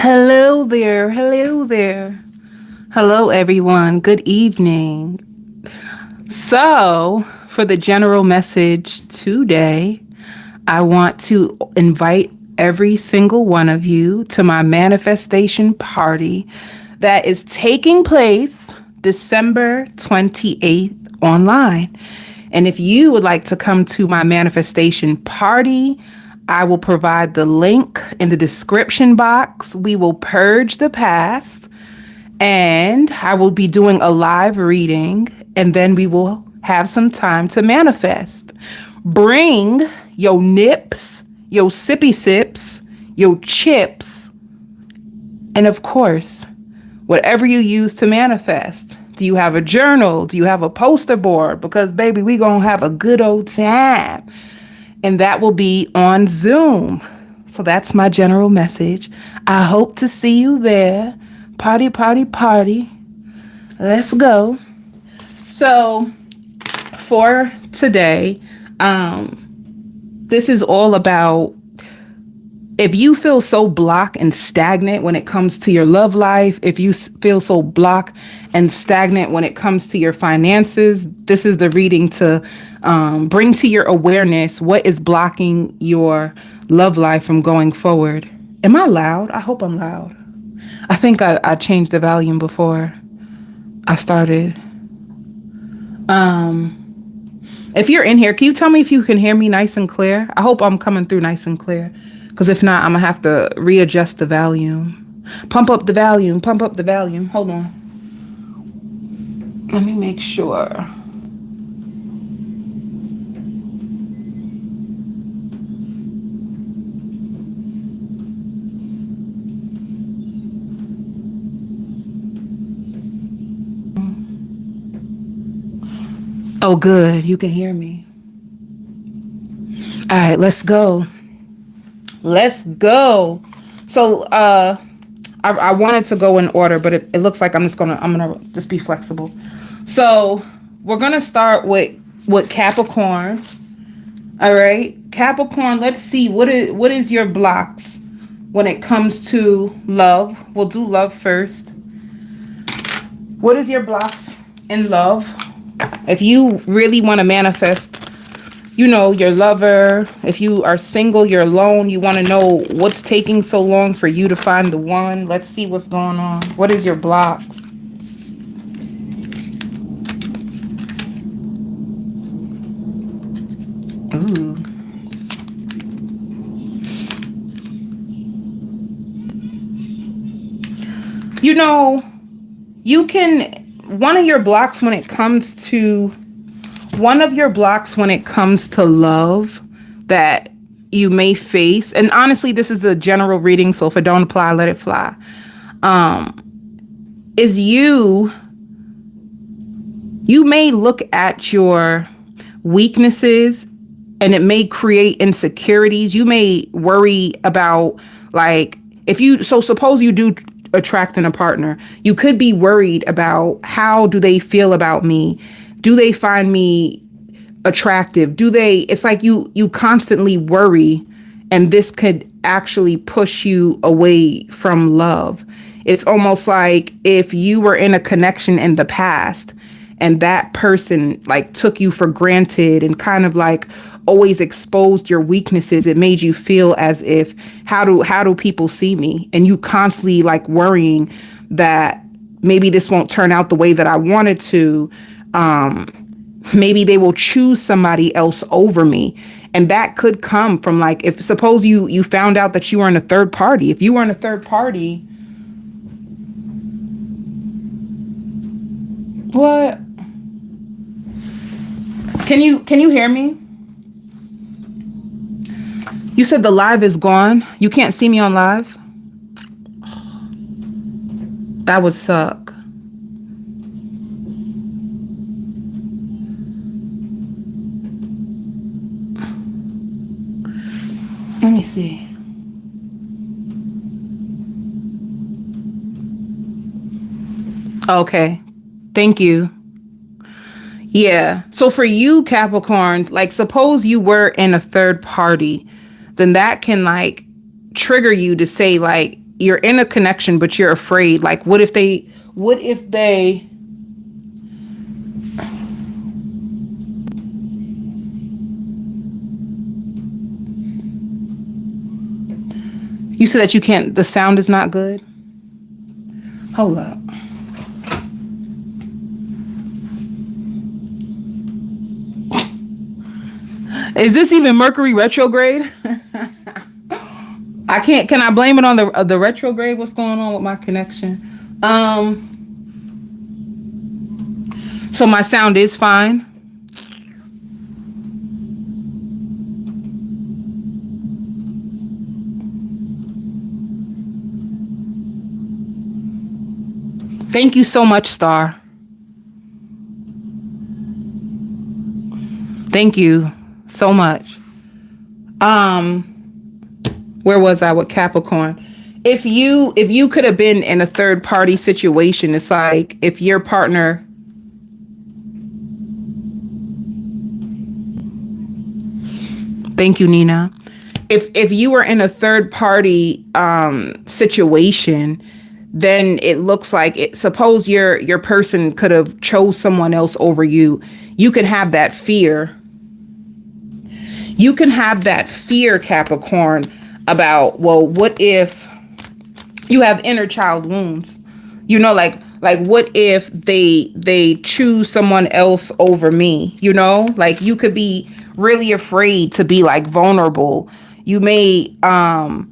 Hello there. Hello there. Hello, everyone. Good evening. So, for the general message today, I want to invite every single one of you to my manifestation party that is taking place December 28th online. And if you would like to come to my manifestation party, I will provide the link in the description box. We will purge the past, and I will be doing a live reading, and then we will have some time to manifest. Bring your nips, your sippy sips, your chips, and of course, whatever you use to manifest. Do you have a journal? Do you have a poster board? Because baby, we gonna have a good old time. And that will be on Zoom. So that's my general message. I hope to see you there. Party, party, party. Let's go. So for today, this is all about if you feel so blocked and stagnant when it comes to your love life, if you feel so blocked and stagnant when it comes to your finances, this is the reading to bring to your awareness what is blocking your love life from going forward. Am I loud? I hope I'm loud. I think I changed the volume before I started. If you're in here, can you tell me if you can hear me nice and clear? I hope I'm coming through nice and clear. Because if not, I'm going to have to readjust the volume. Pump up the volume. Pump up the volume. Hold on. Let me make sure. Oh, good. You can hear me. All right, let's go. Let's go. So I wanted to go in order, but it looks like I'm gonna just be flexible. So we're gonna start with Capricorn. All right, Capricorn. Let's see what is your blocks when it comes to love. We'll do love first. What is your blocks in love? If you really want to manifest, your lover, if you are single, you're alone, you want to know what's taking so long for you to find the one. Let's see what's going on. What is your blocks? Ooh. One of your blocks when it comes to love that you may face, and honestly, this is a general reading, so if it don't apply, let it fly, is you may look at your weaknesses and it may create insecurities. You may worry about, like, suppose you do attracting a partner, you could be worried about how do they feel about me? Do they find me attractive? It's like you constantly worry, and this could actually push you away from love. It's almost like if you were in a connection in the past and that person like took you for granted and kind of like always exposed your weaknesses, it made you feel as if how do people see me? And you constantly like worrying that maybe this won't turn out the way that I wanted to. Maybe they will choose somebody else over me. And that could come from, like, if suppose you found out that you were in a third party. If you were in a third party, what? Can you hear me? You said the live is gone. You can't see me on live? That would suck. Let me see. Okay. Thank you. Yeah. So for you, Capricorn, like suppose you were in a third party, then that can like trigger you to say like, you're in a connection, but you're afraid. Like, what if they, you said that you can't, the sound is not good? Hold up. Is this even Mercury retrograde? Can I blame it on the retrograde? What's going on with my connection? So my sound is fine. Thank you so much, Star. Thank you so much. Where was I with Capricorn? If you could have been in a third party situation, it's like if your partner, thank you, Nina. If you were in a third party situation, then it looks like it, suppose your person could have chose someone else over you. You can have that fear. You can have that fear, Capricorn, about, well, what if you have inner child wounds? You know, like what if they choose someone else over me? You know, like you could be really afraid to be like vulnerable. You may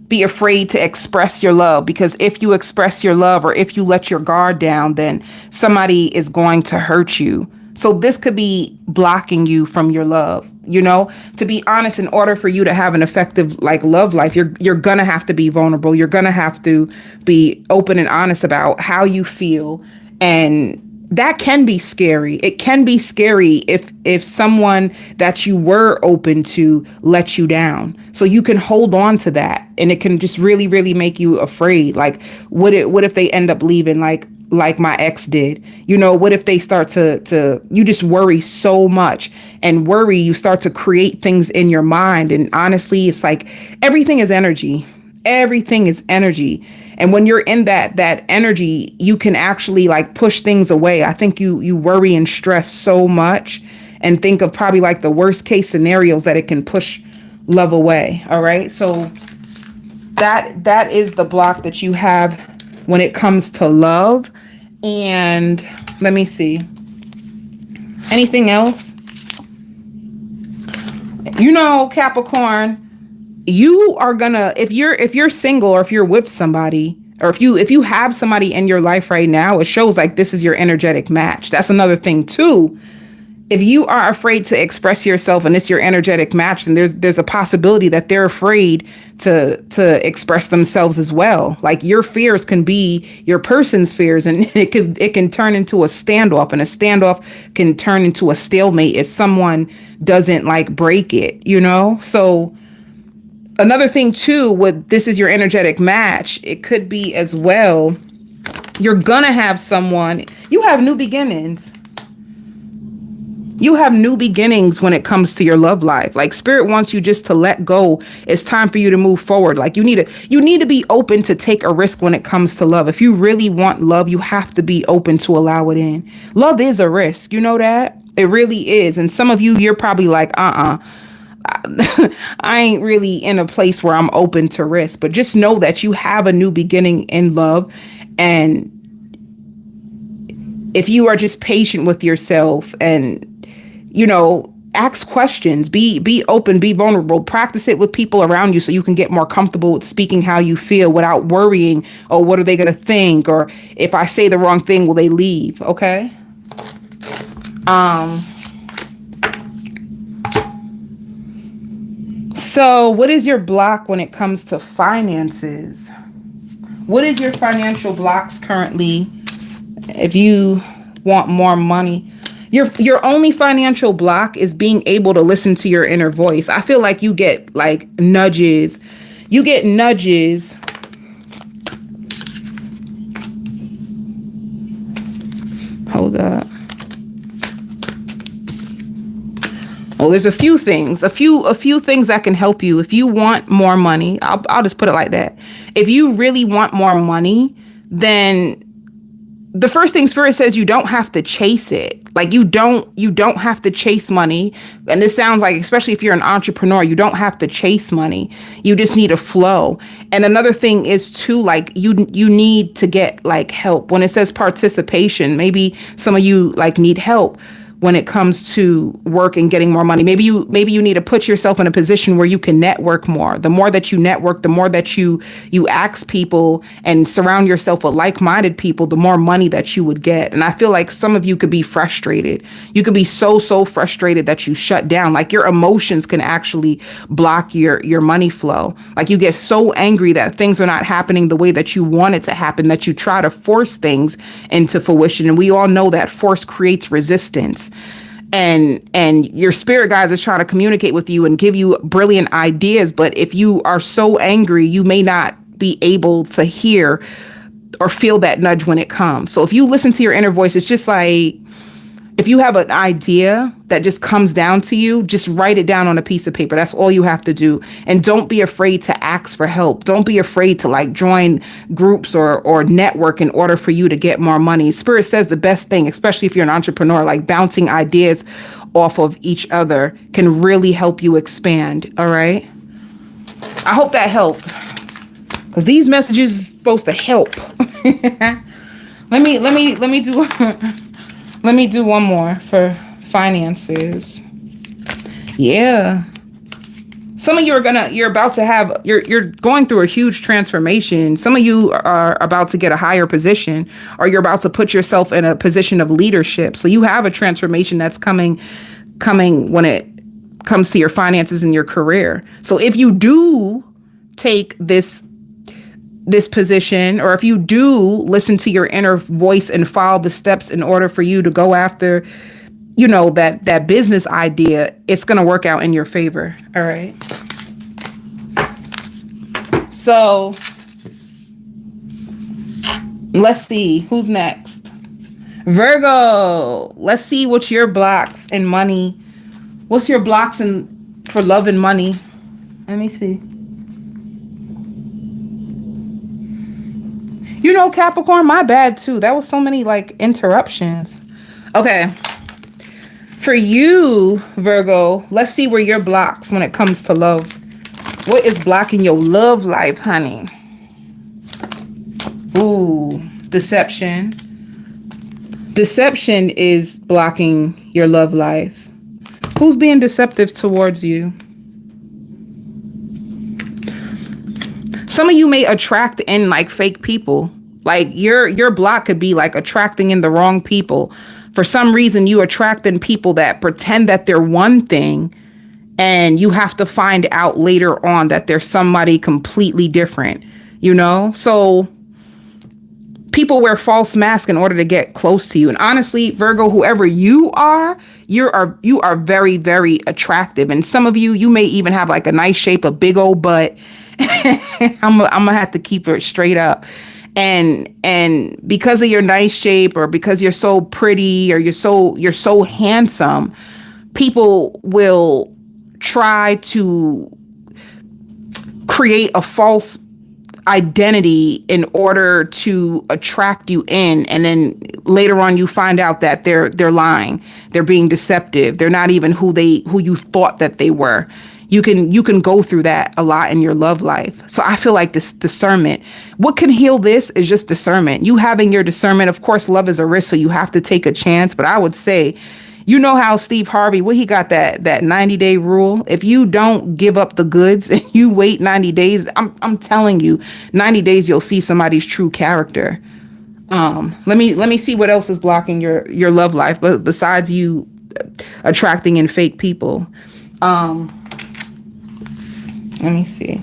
be afraid to express your love, because if you express your love or if you let your guard down, then somebody is going to hurt you. So this could be blocking you from your love. You know, to be honest, in order for you to have an effective like love life, you're going to have to be vulnerable. You're going to have to be open and honest about how you feel. And that can be scary. It can be scary if someone that you were open to let you down. So you can hold on to that, and it can just really, really make you afraid. Like, what if they end up leaving like my ex did? You know, what if they start to you just worry so much, and worry, you start to create things in your mind. And honestly, it's like everything is energy. Everything is energy. And when you're in that energy, you can actually like push things away. I think you worry and stress so much and think of probably like the worst case scenarios that it can push love away. All right. So that is the block that you have when it comes to love. And let me see. Anything else? You know, Capricorn, you are gonna, if you're single, or if you're with somebody, or if you have somebody in your life right now, it shows like this is your energetic match. That's another thing too. If you are afraid to express yourself and it's your energetic match, then there's a possibility that they're afraid to express themselves as well. Like your fears can be your person's fears, and it can turn into a standoff, and a standoff can turn into a stalemate if someone doesn't like break it, you know? So another thing too, with this is your energetic match, it could be as well, you're gonna have someone, you have new beginnings. You have new beginnings when it comes to your love life. Like spirit wants you just to let go. It's time for you to move forward. Like you need to be open to take a risk when it comes to love. If you really want love, you have to be open to allow it in. Love is a risk. You know that? It really is. And some of you're probably like, I ain't really in a place where I'm open to risk. But just know that you have a new beginning in love. And if you are just patient with yourself and, you know, ask questions, be open, be vulnerable, practice it with people around you so you can get more comfortable with speaking how you feel without worrying, oh, what are they going to think? Or if I say the wrong thing, will they leave? Okay. So what is your block when it comes to finances? What is your financial blocks currently? If you want more money, your only financial block is being able to listen to your inner voice. I feel like you get like nudges. You get nudges. Hold up. Well, there's a few things, a few things that can help you. If you want more money, I'll just put it like that. If you really want more money, then the first thing Spirit says, you don't have to chase it. Like you don't have to chase money. And this sounds like, especially if you're an entrepreneur, you don't have to chase money. You just need a flow. And another thing is too, like you need to get like help. When it says participation, maybe some of you like need help when it comes to work and getting more money. Maybe you need to put yourself in a position where you can network more. The more that you network, the more that you ask people and surround yourself with like-minded people, the more money that you would get. And I feel like some of you could be frustrated. You could be so frustrated that you shut down. Like your emotions can actually block your money flow. Like you get so angry that things are not happening the way that you want it to happen, that you try to force things into fruition. And we all know that force creates resistance. And your spirit guides is trying to communicate with you and give you brilliant ideas. But if you are so angry, you may not be able to hear or feel that nudge when it comes. So if you listen to your inner voice, it's just like, if you have an idea that just comes down to you, just write it down on a piece of paper. That's all you have to do. And don't be afraid to ask for help. Don't be afraid to like join groups or network in order for you to get more money. Spirit says the best thing, especially if you're an entrepreneur, like bouncing ideas off of each other can really help you expand. All right. I hope that helped, because these messages are supposed to help. Let me do one more for finances. Yeah. Some of you you're going through a huge transformation. Some of you are about to get a higher position, or you're about to put yourself in a position of leadership. So you have a transformation that's coming when it comes to your finances and your career. So if you do take this position, or if you do listen to your inner voice and follow the steps in order for you to go after, that business idea, it's going to work out in your favor. All right. So let's see who's next. Virgo. Let's see what's your blocks in money. What's your blocks for love and money? Let me see. Capricorn, my bad too. That was so many like interruptions. Okay. For you, Virgo, let's see where your blocks when it comes to love. What is blocking your love life, honey? Ooh, deception. Deception is blocking your love life. Who's being deceptive towards you? Some of you may attract in like fake people. Like your block could be like attracting in the wrong people. For some reason, you attract in people that pretend that they're one thing, and you have to find out later on that they're somebody completely different, So people wear false masks in order to get close to you. And honestly, Virgo, whoever you are very, very attractive. And some of you may even have like a nice shape, a big old butt. I'm gonna have to keep it straight up. And because of your nice shape, or because you're so pretty, or you're so handsome, people will try to create a false identity in order to attract you in. And then later on you find out that they're lying. They're being deceptive. They're not even who you thought that they were. You can go through that a lot in your love life. So I feel like this discernment, what can heal this is just discernment. You having your discernment. Of course, love is a risk, so you have to take a chance. But I would say, how Steve Harvey, he got that 90-day rule. If you don't give up the goods and you wait 90 days, I'm telling you, 90 days, you'll see somebody's true character. Let me see what else is blocking your love life, but besides you attracting in fake people. Let me see.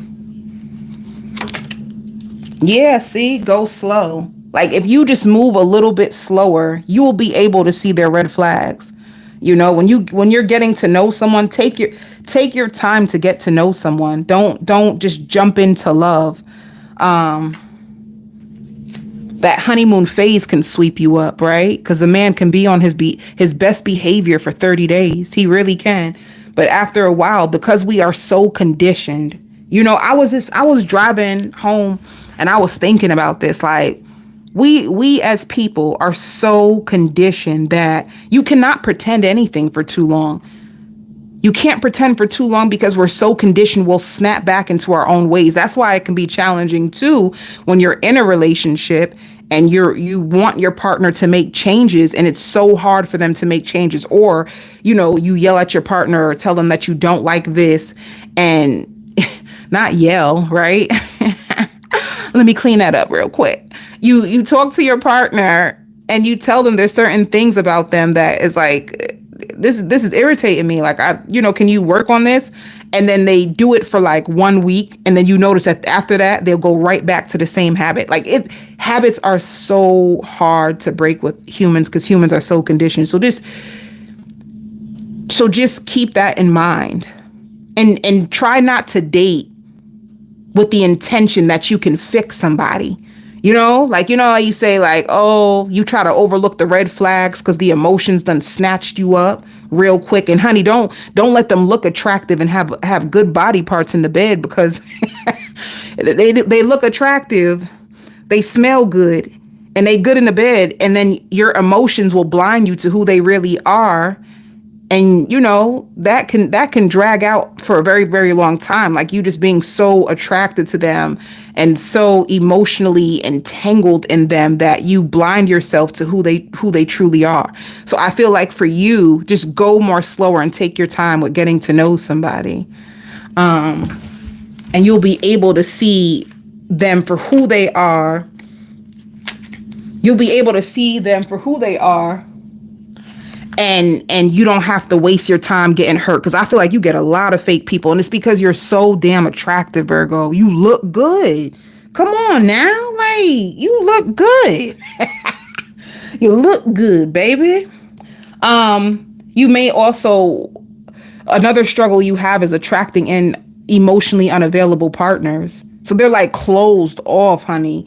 Yeah, see, go slow. Like if you just move a little bit slower, you will be able to see their red flags. When you're getting to know someone, take your time to get to know someone. Don't just jump into love. That honeymoon phase can sweep you up, right? Because a man can be on his best behavior for 30 days. He really can. But after a while, because we are so conditioned, I was driving home and I was thinking about this. Like, we as people are so conditioned that you cannot pretend anything for too long. You can't pretend for too long because we're so conditioned, we'll snap back into our own ways. That's why it can be challenging too when you're in a relationship and you want your partner to make changes and it's so hard for them to make changes. Or, you yell at your partner or tell them that you don't like this, and not yell, right? Let me clean that up real quick. You talk to your partner and you tell them there's certain things about them that is like, this is irritating me. Like, can you work on this? And then they do it for like 1 week. And then you notice that after that, they'll go right back to the same habit. Like, habits are so hard to break with humans because humans are so conditioned. So just keep that in mind, and try not to date with the intention that you can fix somebody. Like, how you say, like, oh, you try to overlook the red flags because the emotions done snatched you up real quick. And honey, don't let them look attractive and have good body parts in the bed, because they look attractive, they smell good, and they good in the bed. And then your emotions will blind you to who they really are. And, that can drag out for a very, very long time. Like, you just being so attracted to them and so emotionally entangled in them that you blind yourself to who they truly are. So I feel like for you, just go more slower and take your time with getting to know somebody. And you'll be able to see them for who they are. You'll be able to see them for who they are. And you don't have to waste your time getting hurt, because I feel like you get a lot of fake people, and it's because you're so damn attractive, Virgo. You look good. Come on now, like, you look good. You look good, baby. You may also, another struggle you have is attracting in emotionally unavailable partners. So they're like closed off, honey.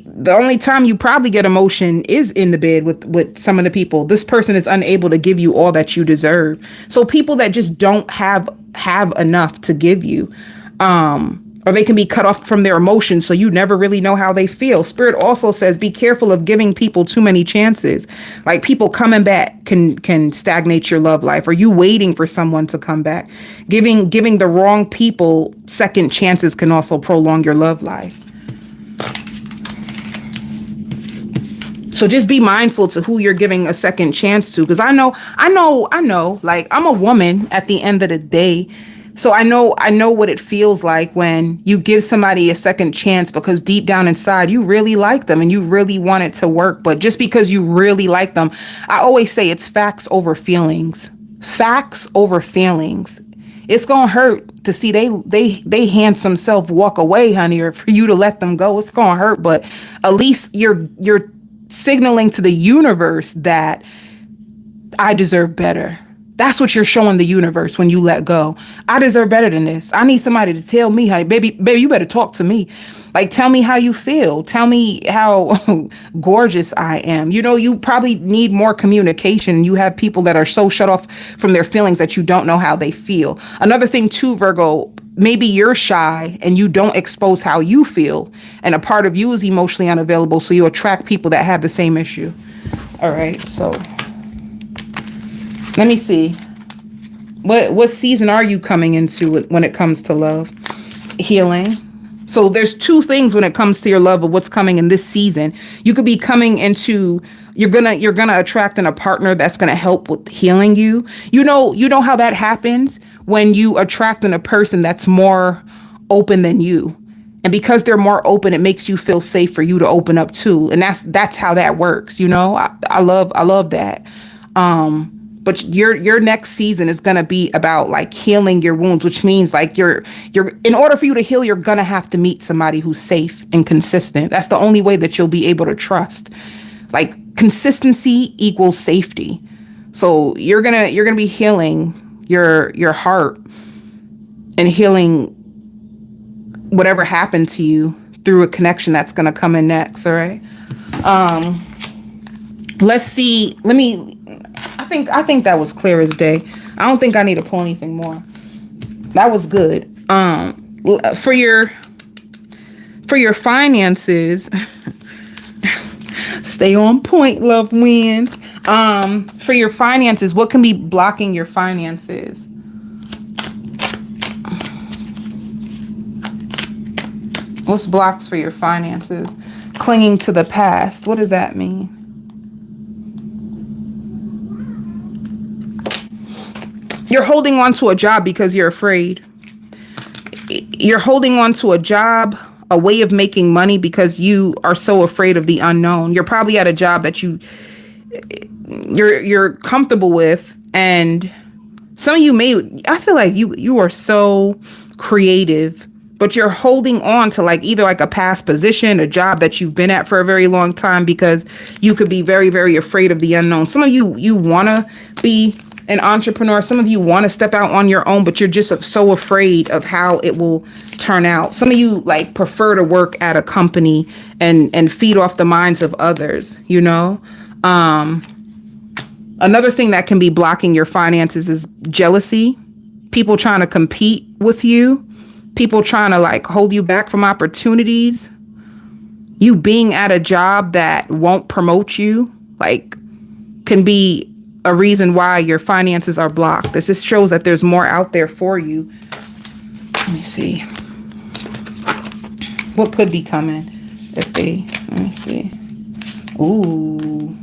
The only time you probably get emotion is in the bed with some of the people. This person is unable to give you all that you deserve. So people that just don't have enough to give you, or they can be cut off from their emotions, so you never really know how they feel. Spirit also says, be careful of giving people too many chances. Like, people coming back can stagnate your love life, or you waiting for someone to come back. Giving the wrong people second chances can also prolong your love life. So just be mindful to who you're giving a second chance to. Because I know, like, I'm a woman at the end of the day. So I know what it feels like when you give somebody a second chance, because deep down inside, you really like them and you really want it to work. But just because you really like them, I always say it's facts over feelings. Facts over feelings. It's going to hurt to see they handsome self walk away, honey, or for you to let them go. It's going to hurt. But at least you're signaling to the universe that I deserve better. That's what you're showing the universe when you let go. I deserve better than this. I need somebody to tell me, honey, baby, you better talk to me. Like, tell me how you feel. Tell me how gorgeous I am. You probably need more communication. You have people that are so shut off from their feelings that you don't know how they feel. Another thing too, Virgo, maybe you're shy and you don't expose how you feel, and a part of you is emotionally unavailable, so you attract people that have the same issue. All right, so let me see. What season are you coming into when it comes to love? Healing. So there's two things when it comes to your love of what's coming in this season. You could be coming into, you're gonna attract a partner that's gonna help with healing you. You know how that happens when you attract a person that's more open than you. And because they're more open, it makes you feel safe for you to open up too. And that's how that works. I love that. But your next season is going to be about like healing your wounds, which means like you're in order for you to heal, you're going to have to meet somebody who's safe and consistent. That's the only way that you'll be able to trust. Like, consistency equals safety. So you're going to be healing your heart and healing whatever happened to you through a connection that's going to come in next. All right. Let's see. I think that was clear as day. I don't think I need to pull anything more. That was good. For your finances, stay on point, love wins. For your finances, what can be blocking your finances? What's blocks for your finances? Clinging to the past. What does that mean? You're holding on to a job because you're afraid. You're holding on to a job, a way of making money because you are so afraid of the unknown. You're probably at a job that you're comfortable with, and some of you I feel like you are so creative, but you're holding on to like either like a past position, a job that you've been at for a very long time because you could be very, very afraid of the unknown. Some of you want to be an entrepreneur. Some of you want to step out on your own, but you're just so afraid of how it will turn out. Some of you like prefer to work at a company and feed off the minds of others, you know? Another thing that can be blocking your finances is jealousy. People trying to compete with you. People trying to like hold you back from opportunities. You being at a job that won't promote you, like, can be a reason why your finances are blocked. This just shows that there's more out there for you. Let me see. What could be coming if they, let me see. Ooh.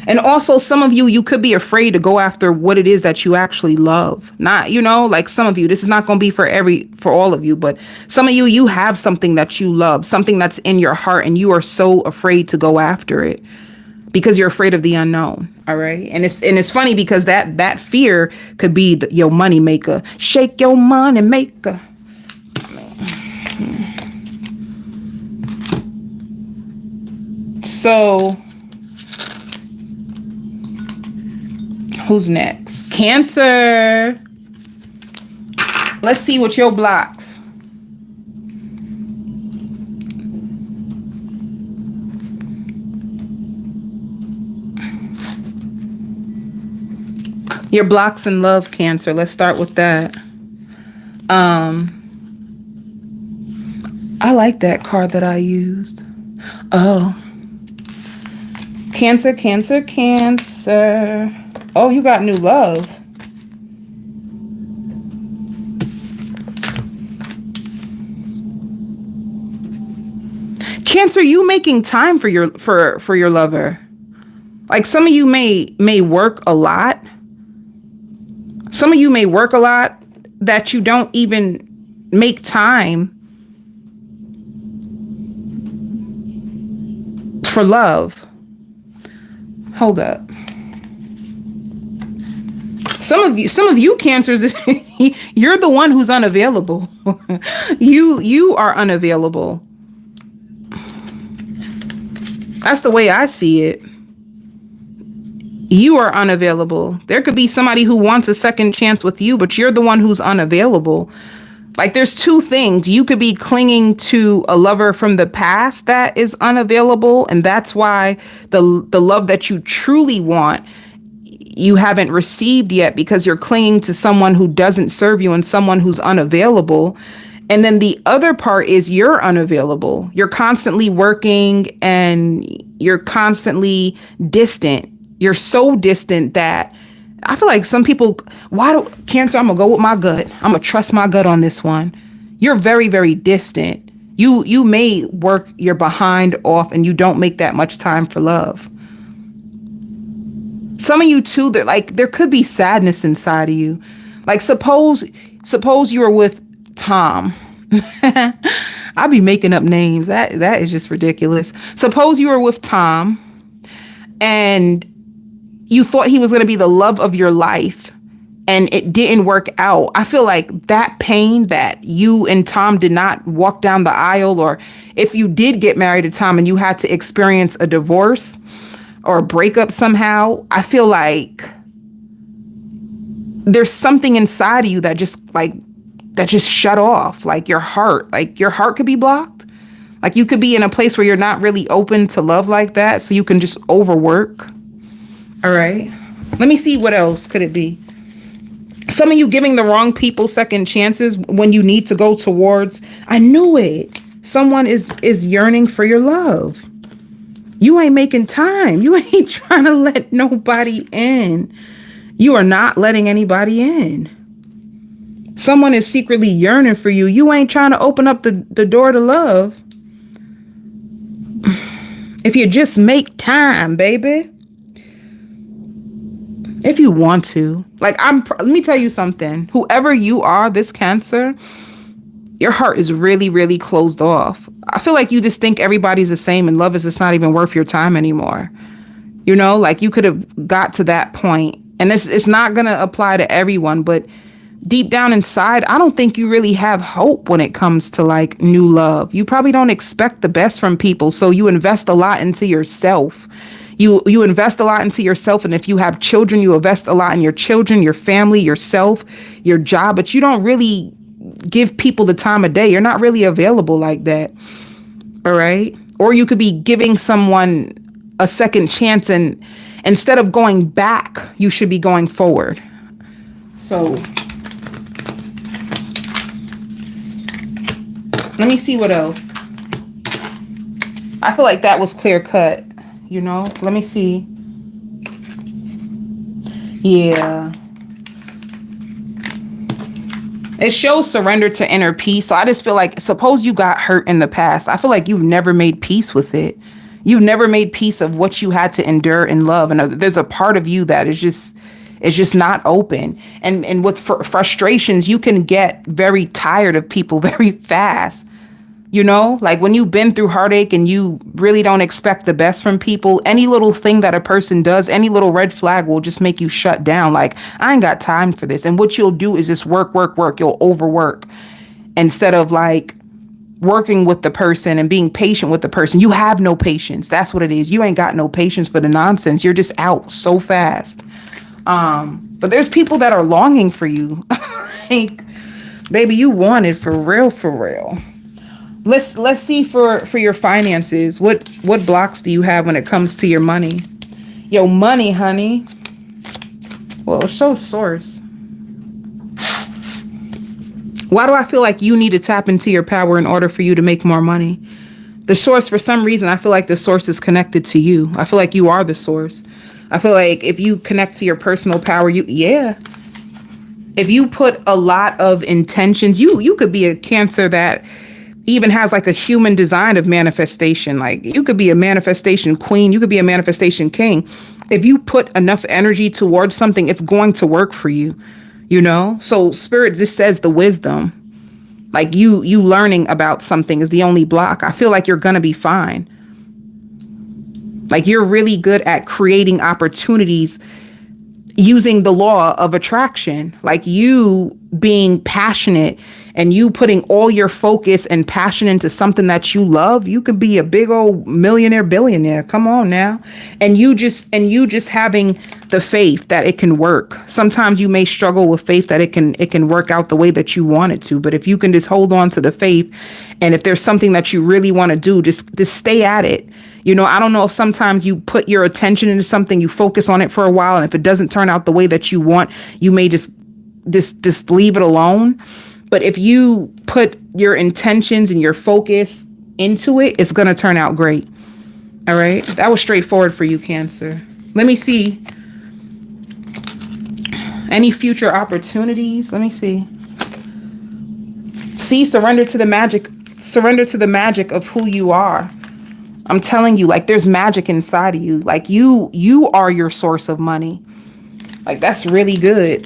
And also some of you could be afraid to go after what it is that you actually love. Not, you know, like some of you, this is not going to be for all of you, but some of you have something that you love, something that's in your heart, and you are so afraid to go after it because you're afraid of the unknown. All right. And it's funny because that fear could be your money maker. Shake your money maker. So who's next? Cancer. Let's see what your blocks. Your blocks in love, Cancer. Let's start with that. I like that card that I used. Oh. Cancer, Cancer, Cancer. Oh, you got new love. Cancer, you making time for your lover. Like some of you may work a lot. Some of you may work a lot that you don't even make time for love. Hold up. Some of you Cancers, you're the one who's unavailable. You are unavailable. That's the way I see it. You are unavailable. There could be somebody who wants a second chance with you, but you're the one who's unavailable. Like there's two things. You could be clinging to a lover from the past that is unavailable, and that's why the love that you truly want, you haven't received yet because you're clinging to someone who doesn't serve you and someone who's unavailable. And then the other part is you're unavailable. You're constantly working and you're constantly distant. You're so distant that I feel like some people, Cancer, I'm going to go with my gut. I'm going to trust my gut on this one. You're very, very distant. You may work your behind off and you don't make that much time for love. Some of you too, there could be sadness inside of you. Like suppose you were with Tom. I'll be making up names. That is just ridiculous. Suppose you were with Tom and you thought he was going to be the love of your life and it didn't work out. I feel like that pain that you and Tom did not walk down the aisle, or if you did get married to Tom and you had to experience a divorce or a breakup somehow, I feel like there's something inside of you that just shut off, like your heart could be blocked. Like you could be in a place where you're not really open to love like that. So you can just overwork. All right. Let me see, what else could it be? Some of you giving the wrong people second chances when you need to go towards. I knew it. Someone is yearning for your love. You ain't making time. You ain't trying to let nobody in. You are not letting anybody in. Someone is secretly yearning for you. You ain't trying to open up the door to love. If you just make time, baby. If you want to. Like, let me tell you something. Whoever you are, this Cancer, your heart is really, really closed off. I feel like you just think everybody's the same and love is just not even worth your time anymore. You know, like you could have got to that point. And it's not going to apply to everyone, but deep down inside, I don't think you really have hope when it comes to like new love. You probably don't expect the best from people. So you invest a lot into yourself. You invest a lot into yourself. And if you have children, you invest a lot in your children, your family, yourself, your job, but you don't really give people the time of day. You're not really available like that. All right. Or you could be giving someone a second chance, and instead of going back, you should be going forward. So let me see what else. I feel like that was clear cut, you know? Let me see. Yeah. It shows surrender to inner peace. So I just feel like, suppose you got hurt in the past. I feel like you've never made peace with it. You've never made peace of what you had to endure in love. And there's a part of you that is just not open. And with frustrations, you can get very tired of people very fast. You know, like when you've been through heartache and you really don't expect the best from people, any little thing that a person does, any little red flag will just make you shut down. Like, I ain't got time for this. And what you'll do is just work. You'll overwork instead of like working with the person and being patient with the person. You have no patience. That's what it is. You ain't got no patience for the nonsense. You're just out so fast. But there's people that are longing for you. Like, baby, you want it for real, for real. Let's see for your finances. What blocks do you have when it comes to your money? Yo, money, honey. Well, show source. Why do I feel like you need to tap into your power in order for you to make more money? The source, for some reason, I feel like the source is connected to you. I feel like you are the source. I feel like if you connect to your personal power, if you put a lot of intentions, you could be a Cancer that even has like a human design of manifestation. Like, you could be a manifestation queen. You could be a manifestation king. If you put enough energy towards something, it's going to work for you, you know? So spirit just says the wisdom, like you learning about something is the only block. I feel like you're going to be fine. Like, you're really good at creating opportunities using the law of attraction, like you being passionate and you putting all your focus and passion into something that you love. You could be a big old millionaire, billionaire. Come on now. And you just having the faith that it can work. Sometimes you may struggle with faith that it can work out the way that you want it to. But if you can just hold on to the faith, and if there's something that you really want to do, just stay at it. You know, I don't know if sometimes you put your attention into something, you focus on it for a while, and if it doesn't turn out the way that you want, you may just leave it alone. But if you put your intentions and your focus into it, it's going to turn out great. All right. That was straightforward for you, Cancer. Let me see. Any future opportunities? Let me see. See, surrender to the magic. Surrender to the magic of who you are. I'm telling you, like, there's magic inside of you. Like, you are your source of money. Like, that's really good.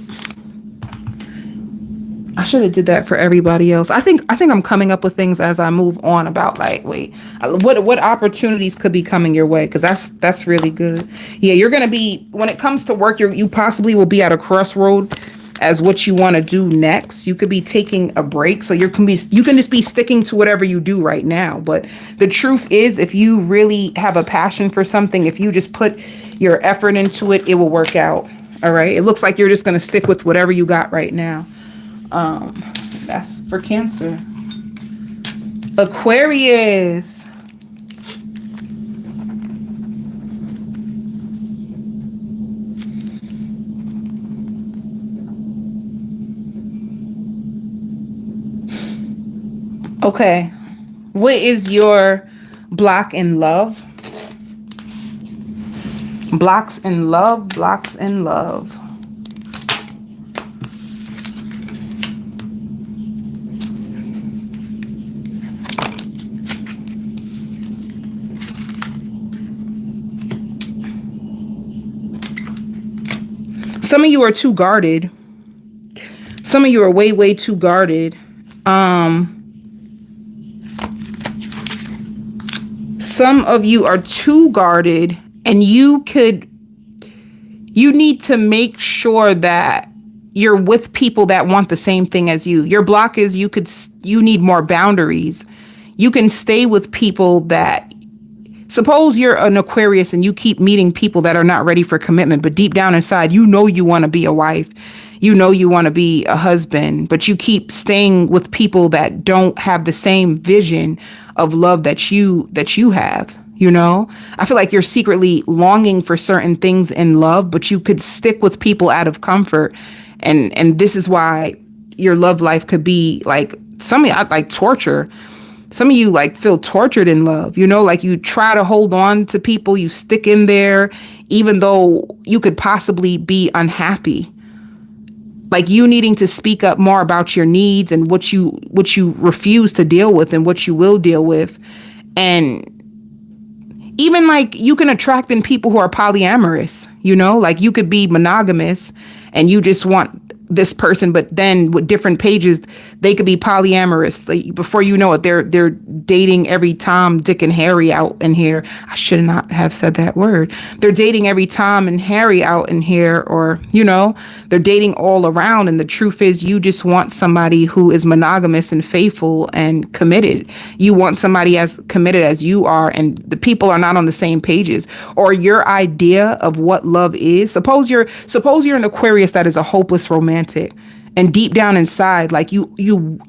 I should have did that for everybody else. I think I'm coming up with things as I move on about, like, wait, what opportunities could be coming your way? Because that's really good. Yeah, you're gonna be, when it comes to work, you possibly will be at a crossroad as what you want to do next. You could be taking a break, so you can just be sticking to whatever you do right now. But the truth is, if you really have a passion for something, if you just put your effort into it, it will work out. All right. It looks like you're just gonna stick with whatever you got right now. That's for Cancer. Aquarius. Okay. What is your block in love? Blocks in love, blocks in love. Some of you are too guarded. Some of you are way, way too guarded. Some of you are too guarded, and you need to make sure that you're with people that want the same thing as you. Your block is you need more boundaries. You can stay with people that, suppose you're an Aquarius and you keep meeting people that are not ready for commitment, but deep down inside, you know you want to be a wife. You know you want to be a husband, but you keep staying with people that don't have the same vision of love that you have. You know, I feel like you're secretly longing for certain things in love, but you could stick with people out of comfort. And this is why your love life could be like, some of you like torture. Some of you like feel tortured in love, you know, like you try to hold on to people, you stick in there, even though you could possibly be unhappy. Like you needing to speak up more about your needs and what you refuse to deal with and what you will deal with. And even like you can attract in people who are polyamorous, you know, like you could be monogamous and you just want this person, but then with different pages, they could be polyamorous. Like before you know it, they're dating every Tom, Dick, and Harry out in here. I should not have said that word. They're dating every Tom and Harry out in here, or, you know, they're dating all around. And the truth is you just want somebody who is monogamous and faithful and committed. You want somebody as committed as you are, and the people are not on the same pages. Or your idea of what love is. Suppose you're an Aquarius that is a hopeless romantic. And deep down inside, like you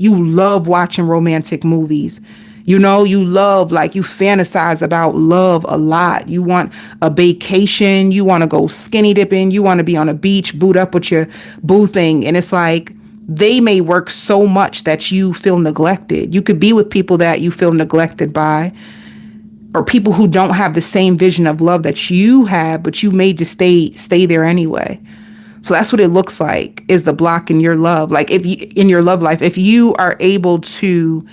love watching romantic movies. You know, you love, like you fantasize about love a lot. You want a vacation. You want to go skinny dipping. You want to be on a beach, boot up with your boo thing. And it's like they may work so much that you feel neglected. You could be with people that you feel neglected by, or people who don't have the same vision of love that you have, but you may just stay there anyway. So that's what it looks like, is the block in your love. Like if you, in your love life, if you are able to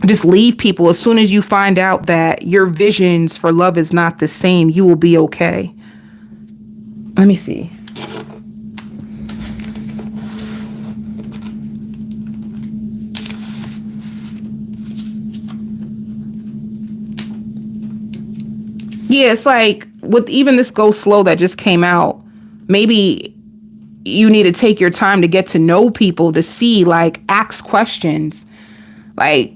just leave people as soon as you find out that your visions for love is not the same, you will be okay. Let me see. Yeah, it's like with even this Go Slow that just came out, maybe you need to take your time to get to know people, to see, like, ask questions. Like,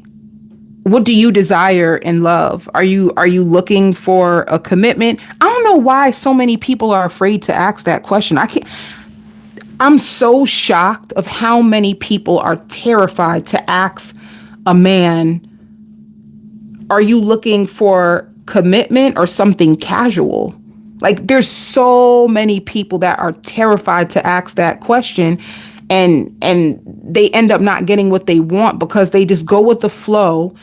what do you desire in love? Are you looking for a commitment? I don't know why so many people are afraid to ask that question. I'm so shocked of how many people are terrified to ask a man, are you looking for commitment or something casual? Like, there's so many people that are terrified to ask that question, and they end up not getting what they want because they just go with the flow.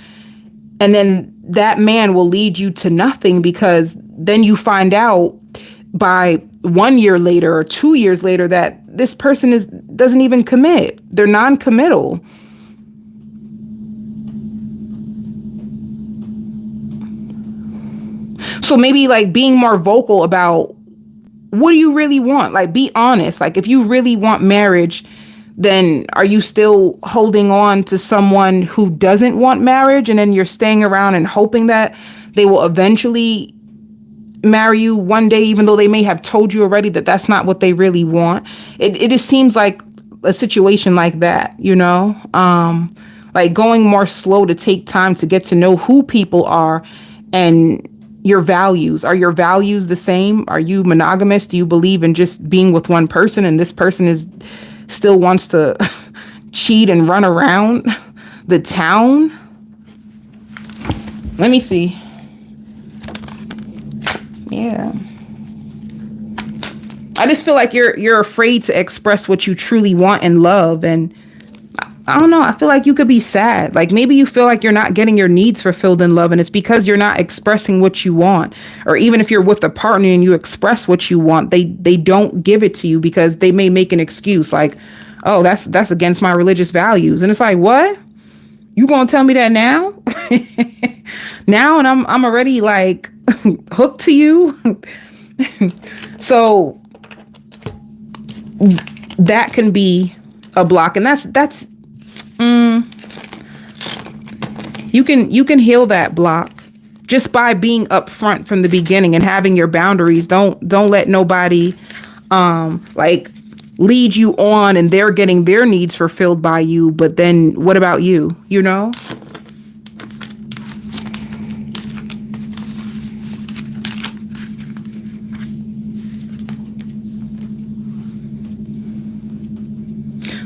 And then that man will lead you to nothing, because then you find out by 1 year later or 2 years later that this person doesn't even commit. They're non-committal. So maybe, like, being more vocal about what do you really want? Like, be honest. Like, if you really want marriage, then are you still holding on to someone who doesn't want marriage, and then you're staying around and hoping that they will eventually marry you one day, even though they may have told you already that that's not what they really want? It just seems like a situation like that, you know? Like, going more slow to take time to get to know who people are and your values. Are your values the same? Are you monogamous? Do you believe in just being with one person, and this person still wants to cheat and run around the town? Let me see. Yeah. I just feel like you're afraid to express what you truly want in love, and I don't know. I feel like you could be sad. Like maybe you feel like you're not getting your needs fulfilled in love, and it's because you're not expressing what you want. Or even if you're with a partner and you express what you want, they don't give it to you because they may make an excuse like, "Oh, that's against my religious values." And it's like, "What? You gonna tell me that now?" Now, and I'm already like hooked to you. So that can be a block, and that's you can heal that block just by being upfront from the beginning and having your boundaries. Don't let nobody like lead you on and they're getting their needs fulfilled by you, but then what about you, you know?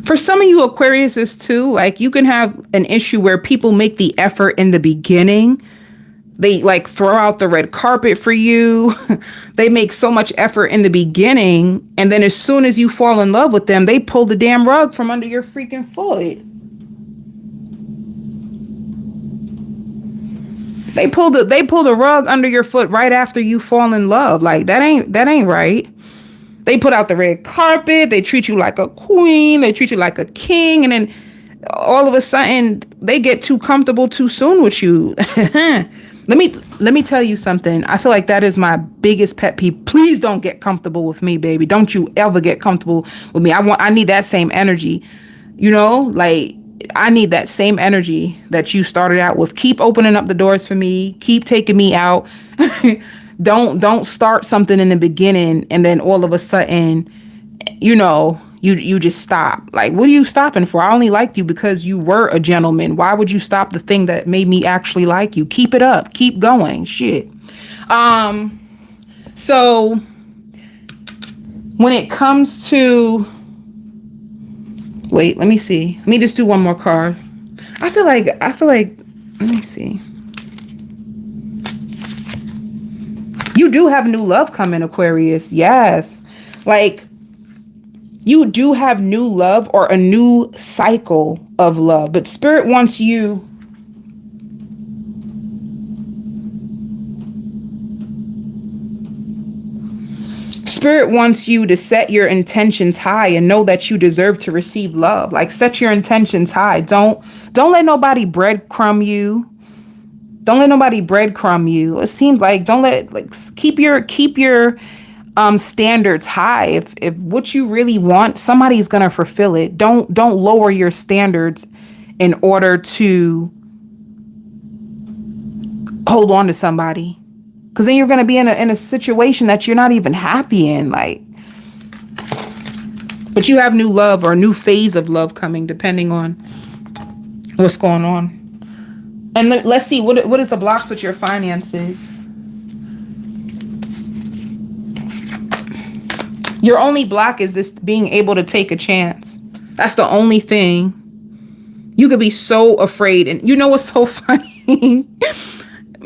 For some of you Aquariuses too, like you can have an issue where people make the effort in the beginning. They like throw out the red carpet for you. They make so much effort in the beginning. And then as soon as you fall in love with them, they pull the damn rug from under your freaking foot. They pull the rug under your foot right after you fall in love. Like that ain't right. They put out the red carpet. They treat you like a queen. They treat you like a king. And then all of a sudden they get too comfortable too soon with you. Let me tell you something. I feel like that is my biggest pet peeve. Please don't get comfortable with me, baby. Don't you ever get comfortable with me. I need that same energy. You know, like I need that same energy that you started out with. Keep opening up the doors for me. Keep taking me out. Don't start something in the beginning and then all of a sudden, you know, you just stop. Like, what are you stopping for? I only liked you because you were a gentleman. Why would you stop the thing that made me actually like you? Keep it up. Keep going. Shit. So when it comes to, wait, let me see. Let me just do one more card. I feel like, let me see. You do have new love coming, Aquarius. Yes. Like, you do have new love or a new cycle of love. But Spirit wants you to set your intentions high and know that you deserve to receive love. Like, set your intentions high. Don't let nobody breadcrumb you. Don't let nobody breadcrumb you. It seems like keep your standards high. If what you really want, somebody's gonna fulfill it. Don't lower your standards in order to hold on to somebody, because then you're gonna be in a situation that you're not even happy in. Like, but you have new love or a new phase of love coming, depending on what's going on. And let's see, what is the blocks with your finances? Your only block is this being able to take a chance. That's the only thing. You could be so afraid. And you know what's so funny?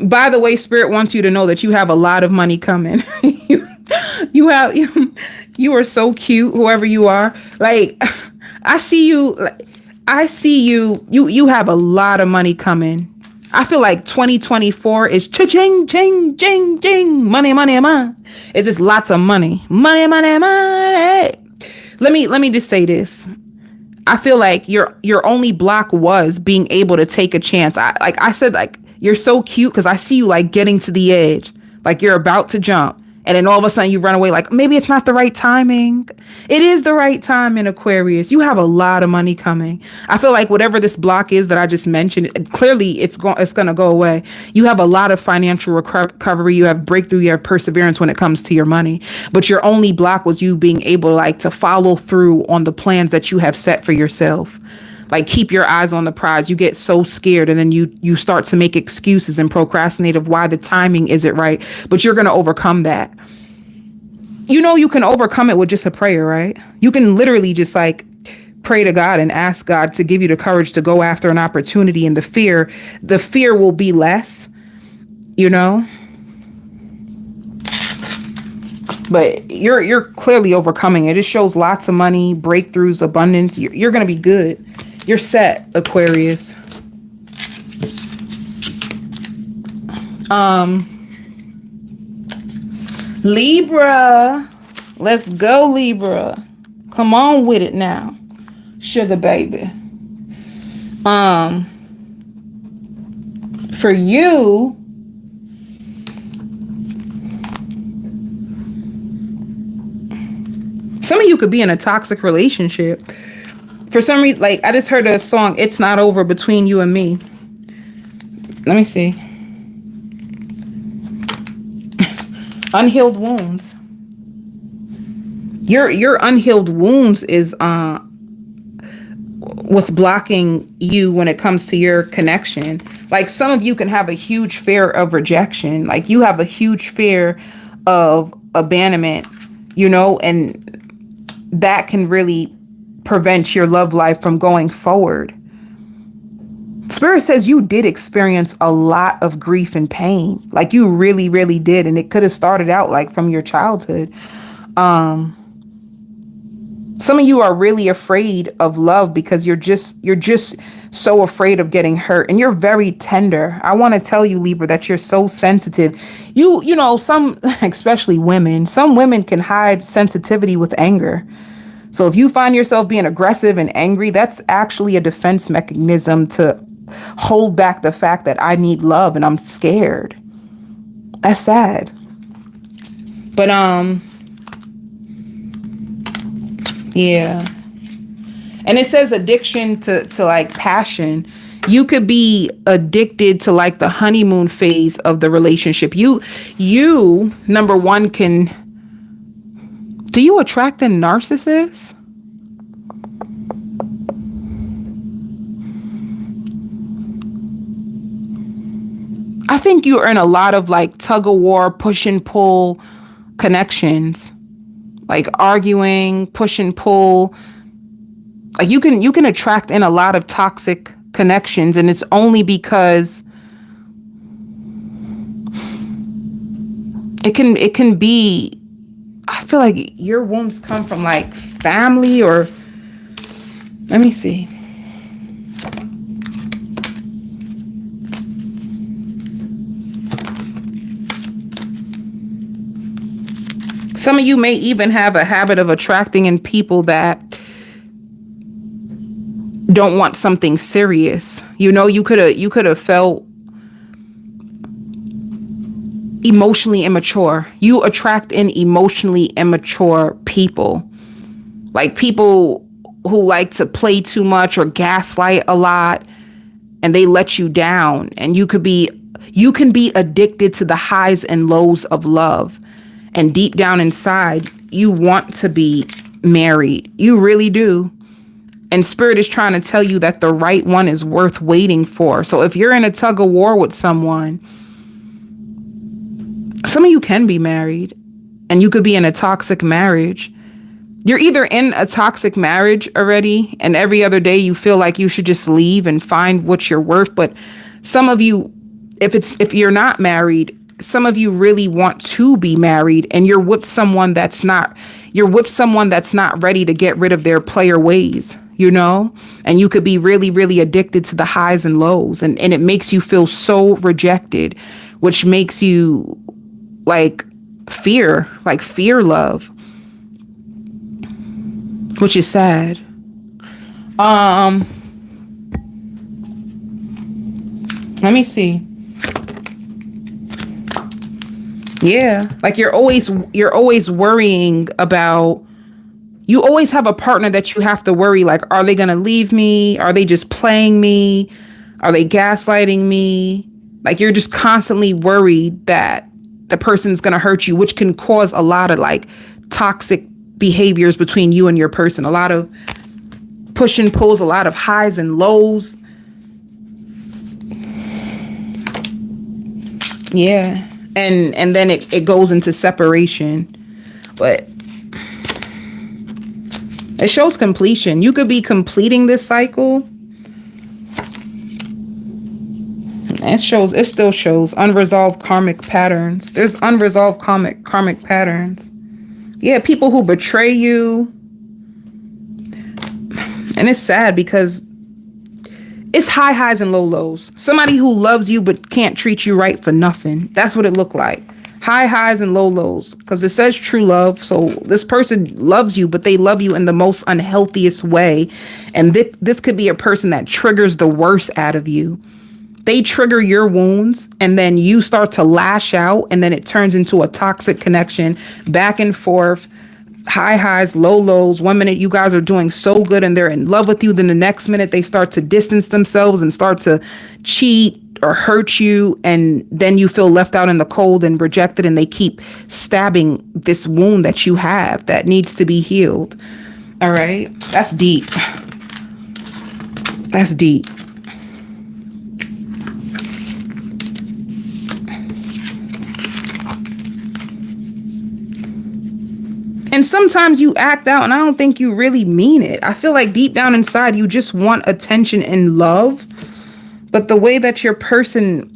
By the way, Spirit wants you to know that you have a lot of money coming. you are so cute, whoever you are. Like, I see you have a lot of money coming. I feel like 2024 is cha-ching, ching, ching, ching, money, money, money. It's just lots of money. Money, money, money. Let me just say this. I feel like your only block was being able to take a chance. I said, you're so cute because I see you like getting to the edge. Like you're about to jump. And then all of a sudden you run away. Like, maybe it's not the right timing. It is the right time in Aquarius. You have a lot of money coming. I feel like whatever this block is that I just mentioned, clearly it's going to go away. You have a lot of financial recovery. You have breakthrough. You have perseverance when it comes to your money. But your only block was you being able to follow through on the plans that you have set for yourself. Like, keep your eyes on the prize. You get so scared and then you start to make excuses and procrastinate of why the timing isn't right. But you're going to overcome that. You know, you can overcome it with just a prayer, right? You can literally just pray to God and ask God to give you the courage to go after an opportunity, and the fear will be less, you know? But you're clearly overcoming it. It shows lots of money, breakthroughs, abundance. You're going to be good. You're set, Aquarius. Libra. Let's go, Libra. Come on with it now. Sugar baby. For you, some of you could be in a toxic relationship. For some reason, like, I just heard a song, It's Not Over Between You and Me. Let me see. Unhealed wounds. Your unhealed wounds is what's blocking you when it comes to your connection. Like, some of you can have a huge fear of rejection. Like, you have a huge fear of abandonment, you know, and that can really prevent your love life from going forward. Spirit says you did experience a lot of grief and pain. Like, you really, really did. And it could have started out like from your childhood. Some of you are really afraid of love because you're just so afraid of getting hurt, and you're very tender. I want to tell you, Libra, that you're so sensitive. You know, some, especially women, some women can hide sensitivity with anger. So if you find yourself being aggressive and angry, that's actually a defense mechanism to hold back the fact that I need love and I'm scared. That's sad. But yeah. And it says addiction to like passion. You could be addicted to like the honeymoon phase of the relationship. You number one, do you attract a narcissist? I think you're in a lot of like tug of war, push and pull connections. Like arguing, push and pull. Like you can attract in a lot of toxic connections, and it's only because it can be, I feel like your wounds come from like family, or let me see. Some of you may even have a habit of attracting in people that don't want something serious. You know, you could have felt emotionally immature. You attract in emotionally immature people. Like people who like to play too much or gaslight a lot, and they let you down. And you can be addicted to the highs and lows of love. And deep down inside, you want to be married. You really do. And Spirit is trying to tell you that the right one is worth waiting for. So if you're in a tug of war with someone, some of you can be married, and you could be in a toxic marriage. You're either in a toxic marriage already, and every other day you feel like you should just leave and find what you're worth. But some of you, if you're not married, some of you really want to be married, and you're with someone that's not ready to get rid of their player ways, you know? And you could be really, really addicted to the highs and lows, and it makes you feel so rejected, which makes you like fear love, which is sad. Let me see. Yeah, like you're always worrying about, you always have a partner that you have to worry, like, are they going to leave me? Are they just playing me? Are they gaslighting me? Like, you're just constantly worried that the person's going to hurt you, which can cause a lot of like toxic behaviors between you and your person. A lot of push and pulls, a lot of highs and lows. Yeah. And then it goes into separation. But it shows completion. You could be completing this cycle. It still shows unresolved karmic patterns. There's unresolved karmic patterns. Yeah, people who betray you. And it's sad because It's high highs and low lows. Somebody who loves you but can't treat you right for nothing. That's what it looked like. High highs and low lows, because it says true love. So this person loves you, but they love you in the most unhealthiest way. And this could be a person that triggers the worst out of you. They trigger your wounds, and then you start to lash out, and then it turns into a toxic connection, back and forth, high highs, low lows. One minute you guys are doing so good and they're in love with you. Then the next minute they start to distance themselves and start to cheat or hurt you. And then you feel left out in the cold and rejected, and they keep stabbing this wound that you have that needs to be healed. All right. That's deep. That's deep. And sometimes you act out and I don't think you really mean it. I feel like deep down inside, you just want attention and love. But the way that your person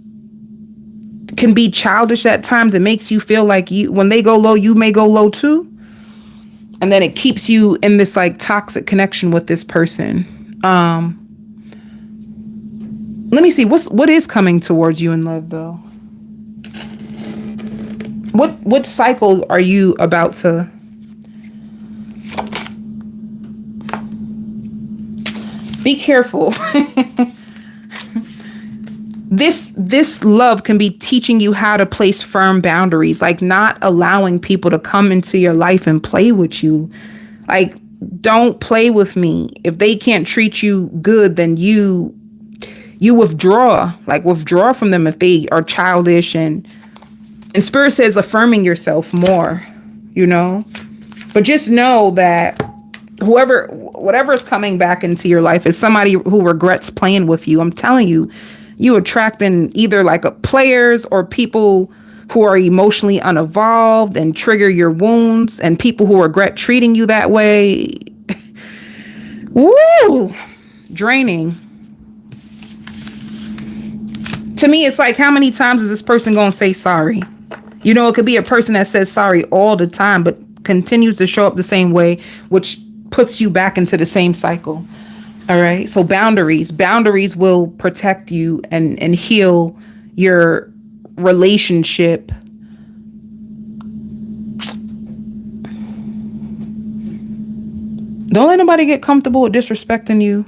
can be childish at times, it makes you feel like when they go low, you may go low too. And then it keeps you in this like toxic connection with this person. Let me see. What is coming towards you in love though? What cycle are you about to... Be careful. This love can be teaching you how to place firm boundaries, like not allowing people to come into your life and play with you. Like, don't play with me. If they can't treat you good, then you withdraw. Like, withdraw from them if they are childish. And Spirit says affirming yourself more, you know. But just know that whatever is coming back into your life is somebody who regrets playing with you. I'm telling you, you attracting either like players or people who are emotionally unevolved and trigger your wounds, and people who regret treating you that way. Woo! Draining. To me, it's like, how many times is this person going to say sorry? You know, it could be a person that says sorry all the time, but continues to show up the same way, which puts you back into the same cycle. All right. So boundaries will protect you and heal your relationship. Don't let nobody get comfortable with disrespecting you.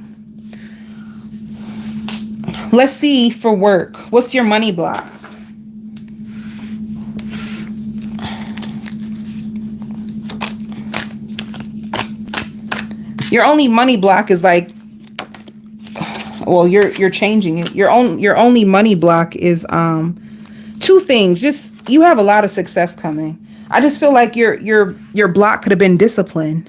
Let's see for work. What's your money blocks? Your only money block is like, well, you're changing it. Your only money block is two things. Just, you have a lot of success coming. I just feel like your block could have been discipline.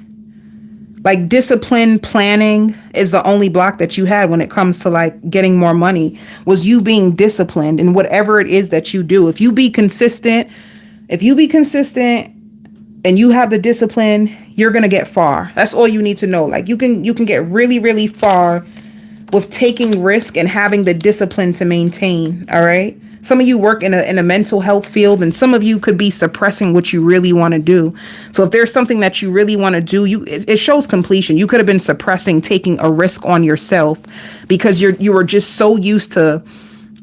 Like, discipline, planning is the only block that you had when it comes to like getting more money, was you being disciplined in whatever it is that you do. If you be consistent and you have the discipline, you're going to get far. That's all you need to know. Like, you can get really, really far with taking risk and having the discipline to maintain. All right. Some of you work in a mental health field, and some of you could be suppressing what you really want to do. So if there's something that you really want to do, it shows completion. You could have been suppressing taking a risk on yourself because you were just so used to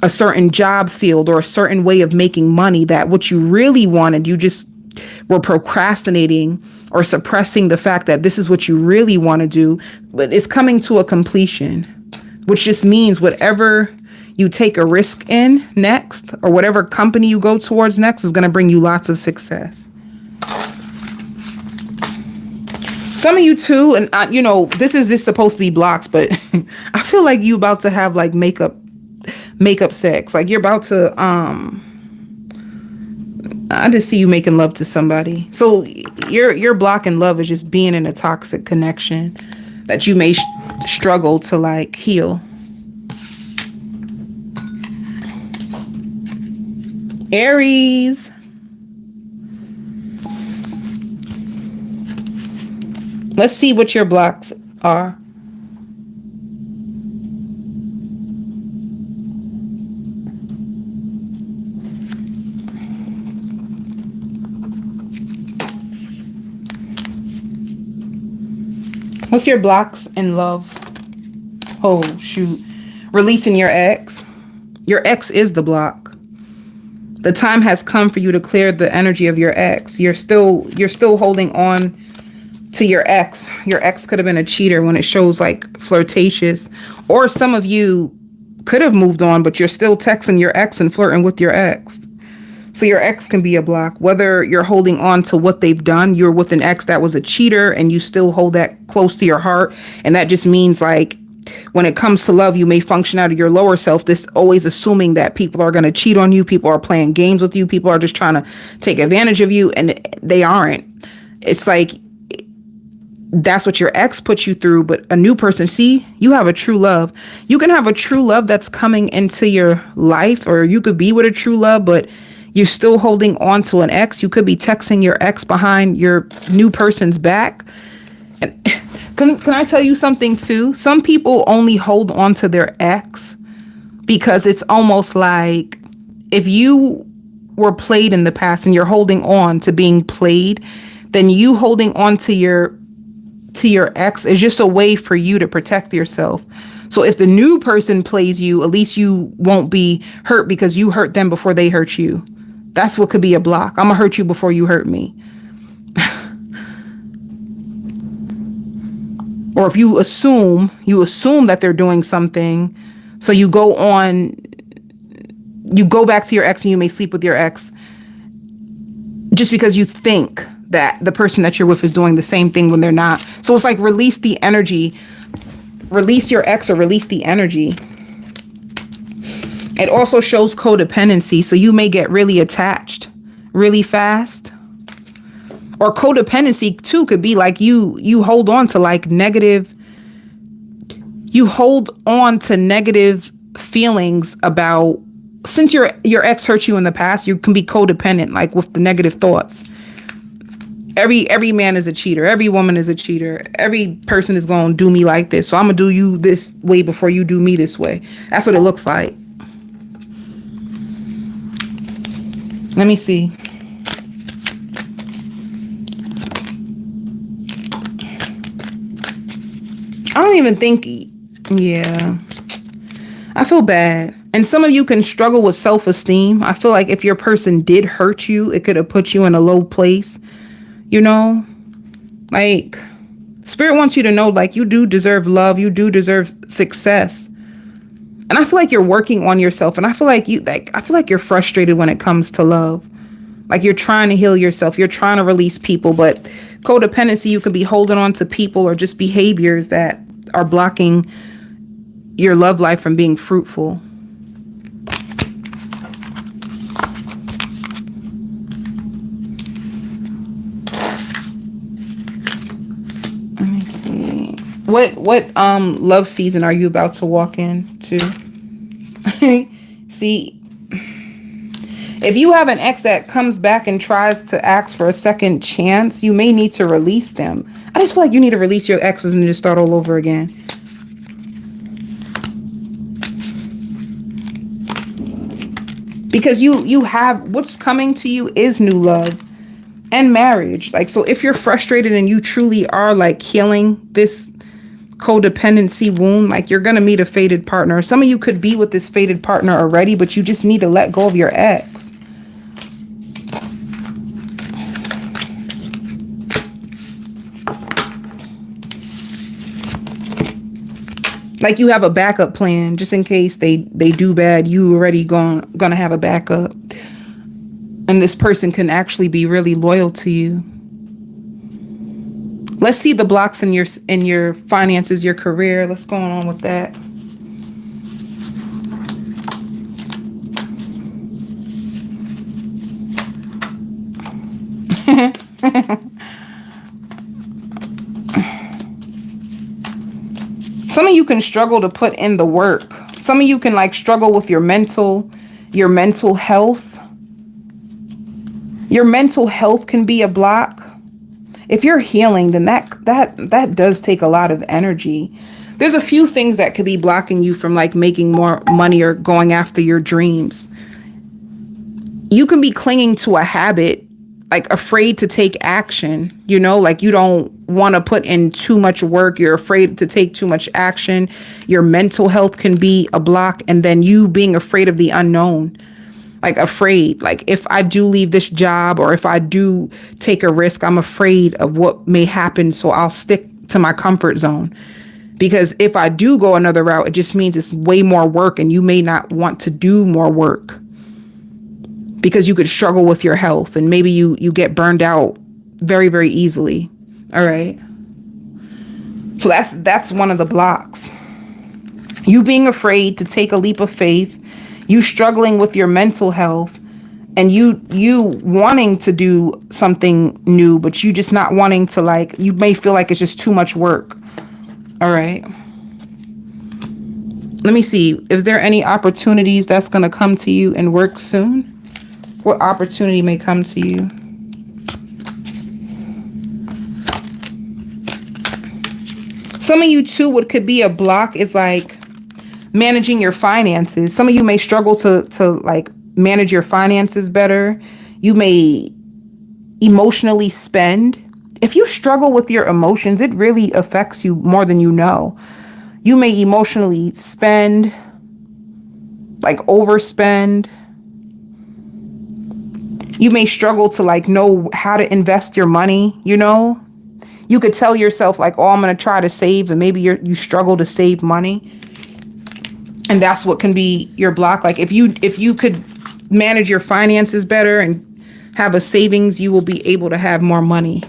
a certain job field or a certain way of making money that what you really wanted, you just were procrastinating or suppressing the fact that this is what you really want to do. But it's coming to a completion, which just means whatever you take a risk in next, or whatever company you go towards next, is going to bring you lots of success. Some of you too, and you know, this is just supposed to be blocks, but I feel like you about to have like makeup sex. Like, you're about to, I just see you making love to somebody. So your block in love is just being in a toxic connection that you may struggle to like heal. Aries. Let's see what your blocks are. What's your blocks in love? Oh, shoot. Releasing your ex. Your ex is the block. The time has come for you to clear the energy of your ex. You're still holding on to your ex. Your ex could have been a cheater when it shows like flirtatious, or some of you could have moved on, but you're still texting your ex and flirting with your ex. So your ex can be a block, whether you're holding on to what they've done. You're with an ex that was a cheater and you still hold that close to your heart. And that just means like when it comes to love, you may function out of your lower self. This always assuming that people are going to cheat on you. People are playing games with you. People are just trying to take advantage of you, and they aren't. It's like that's what your ex put you through, but a new person, see, you have a true love. You can have a true love that's coming into your life, or you could be with a true love, but you're still holding on to an ex. You could be texting your ex behind your new person's back. And can I tell you something too? Some people only hold on to their ex because it's almost like if you were played in the past and you're holding on to being played, then you holding on to your ex is just a way for you to protect yourself. So if the new person plays you, at least you won't be hurt because you hurt them before they hurt you. That's what could be a block. I'm gonna hurt you before you hurt me. Or if you assume that they're doing something, so you go back to your ex and you may sleep with your ex just because you think that the person that you're with is doing the same thing when they're not. So it's like release the energy, release your ex or release the energy. It also shows codependency. So you may get really attached really fast. Or codependency too could be like you hold on to like negative, you hold on to negative feelings about, since your ex hurt you in the past, you can be codependent, like with the negative thoughts. Every man is a cheater. Every woman is a cheater. Every person is going to do me like this. So I'm going to do you this way before you do me this way. That's what it looks like. Let me see. I don't even think, yeah. I feel bad. And some of you can struggle with self-esteem. I feel like if your person did hurt you, it could have put you in a low place. You know, like Spirit wants you to know, like, you do deserve love. You do deserve success. And I feel like you're working on yourself. And I feel like you're frustrated when it comes to love. Like you're trying to heal yourself. You're trying to release people. But codependency, you could be holding on to people or just behaviors that are blocking your love life from being fruitful. What love season are you about to walk into? See, if you have an ex that comes back and tries to ask for a second chance, you may need to release them. I just feel like you need to release your exes and just start all over again. Because you have, what's coming to you is new love and marriage. Like, so if you're frustrated and you truly are like healing this codependency wound, like you're gonna meet a fated partner. Some of you could be with this fated partner already, but you just need to let go of your ex. Like you have a backup plan just in case they do bad. You already gonna have a backup, and this person can actually be really loyal to you. Let's see the blocks in your finances, your career. What's going on with that? Some of you can struggle to put in the work. Some of you can like struggle with your mental health. Your mental health can be a block. If you're healing, then that does take a lot of energy. There's a few things that could be blocking you from like making more money or going after your dreams. You can be clinging to a habit like afraid to take action, you know, like you don't want to put in too much work. You're afraid to take too much action. Your mental health can be a block. And then you being afraid of the unknown, like afraid, like if I do leave this job or if I do take a risk, I'm afraid of what may happen. So I'll stick to my comfort zone. Because if I do go another route, it just means it's way more work and you may not want to do more work because you could struggle with your health and maybe you get burned out very, very easily. All right. So that's one of the blocks. You being afraid to take a leap of faith, you struggling with your mental health, and you wanting to do something new, but you just not wanting to, like, you may feel like it's just too much work. All right. Let me see. Is there any opportunities that's going to come to you and work soon? What opportunity may come to you? Some of you too, what could be a block is like managing your finances. Some of you may struggle to like manage your finances better. You may emotionally spend. If you struggle with your emotions, it really affects you more than you know. You may emotionally spend, like overspend. You may struggle to like know how to invest your money, you know? You could tell yourself like, oh, I'm going to try to save, and maybe you struggle to save money. And that's what can be your block. Like if you could manage your finances better and have a savings, you will be able to have more money.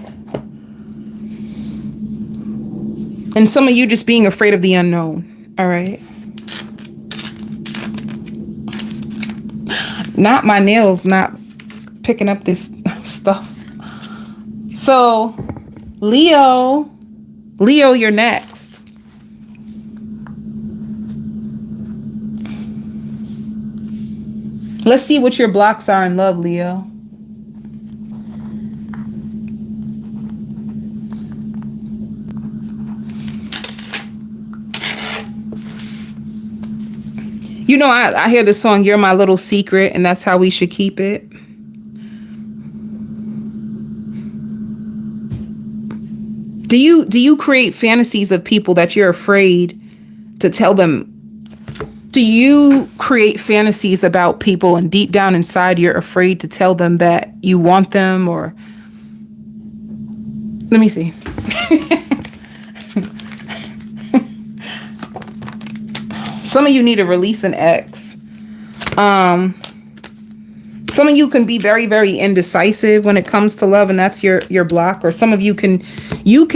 And some of you just being afraid of the unknown. All right. Not my nails, not picking up this stuff. So, Leo, you're next. Let's see what your blocks are in love, Leo. You know, I hear the song, You're My Little Secret, and that's how we should keep it. Do you create fantasies of people that you're afraid to tell them? Do you create fantasies about people and deep down inside you're afraid to tell them that you want them? Or let me see. Some of you need to release an ex. Some of you can be very, very indecisive when it comes to love, and that's your block. Or some of you can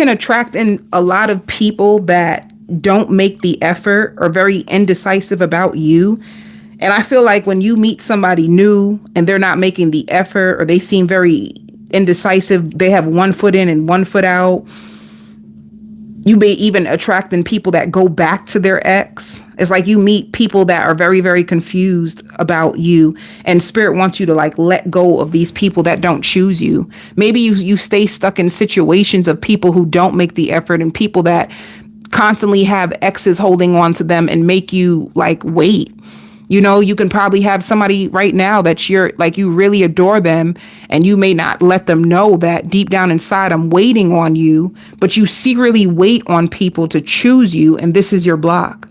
attract in a lot of people that don't make the effort or very indecisive about you. And I feel like when you meet somebody new and they're not making the effort, or they seem very indecisive, they have one foot in and one foot out. You may even attract in people that go back to their ex. It's like you meet people that are very, very confused about you, and spirit wants you to like let go of these people that don't choose you. Maybe you stay stuck in situations of people who don't make the effort, and people that constantly have exes holding on to them and make you like wait. You know, you can probably have somebody right now that you're like, you really adore them, and you may not let them know that deep down inside, I'm waiting on you, but you secretly wait on people to choose you. And this is your block.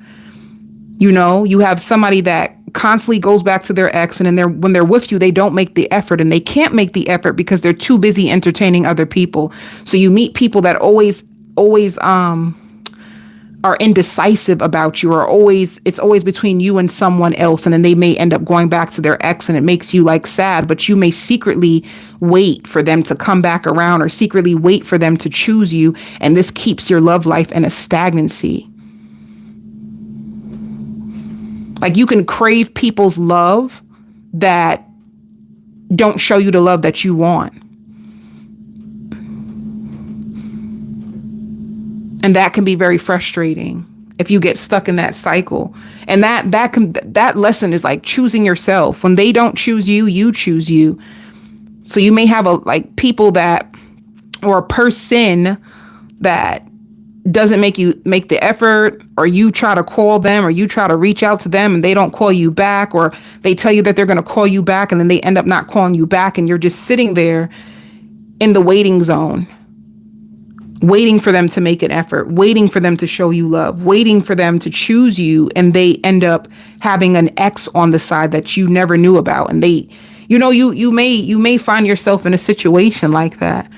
You know, you have somebody that constantly goes back to their ex, and then when they're with you, they don't make the effort, and they can't make the effort because they're too busy entertaining other people. So you meet people that always are indecisive about you, or it's always between you and someone else. And then they may end up going back to their ex, and it makes you like sad, but you may secretly wait for them to come back around, or secretly wait for them to choose you. And this keeps your love life in a stagnancy. Like you can crave people's love that don't show you the love that you want. And that can be very frustrating if you get stuck in that cycle. And that lesson is like choosing yourself. When they don't choose you, you choose you. So you may have people that, or a person that doesn't make the effort, or you try to call them, or you try to reach out to them and they don't call you back, or they tell you that they're going to call you back and then they end up not calling you back, and you're just sitting there in the waiting zone, waiting for them to make an effort, waiting for them to show you love, waiting for them to choose you, and they end up having an X on the side that you never knew about. And they, you may find yourself in a situation like that.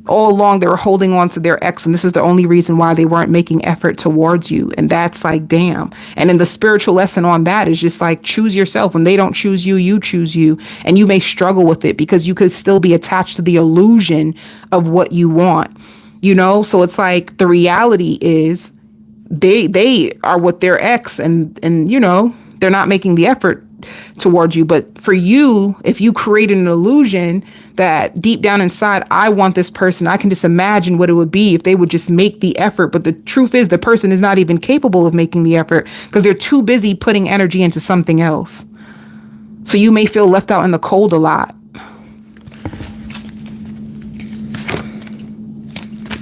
All along they were holding on to their ex, and this is the only reason why they weren't making effort towards you. And that's like, damn. And then the spiritual lesson on that is just like, choose yourself. When they don't choose you, you choose you. And you may struggle with it because you could still be attached to the illusion of what you want, so it's like the reality is they are with their ex, and they're not making the effort towards you. But for you, if you created an illusion that deep down inside, I want this person, I can just imagine what it would be if they would just make the effort. But the truth is, the person is not even capable of making the effort because they're too busy putting energy into something else. So you may feel left out in the cold a lot.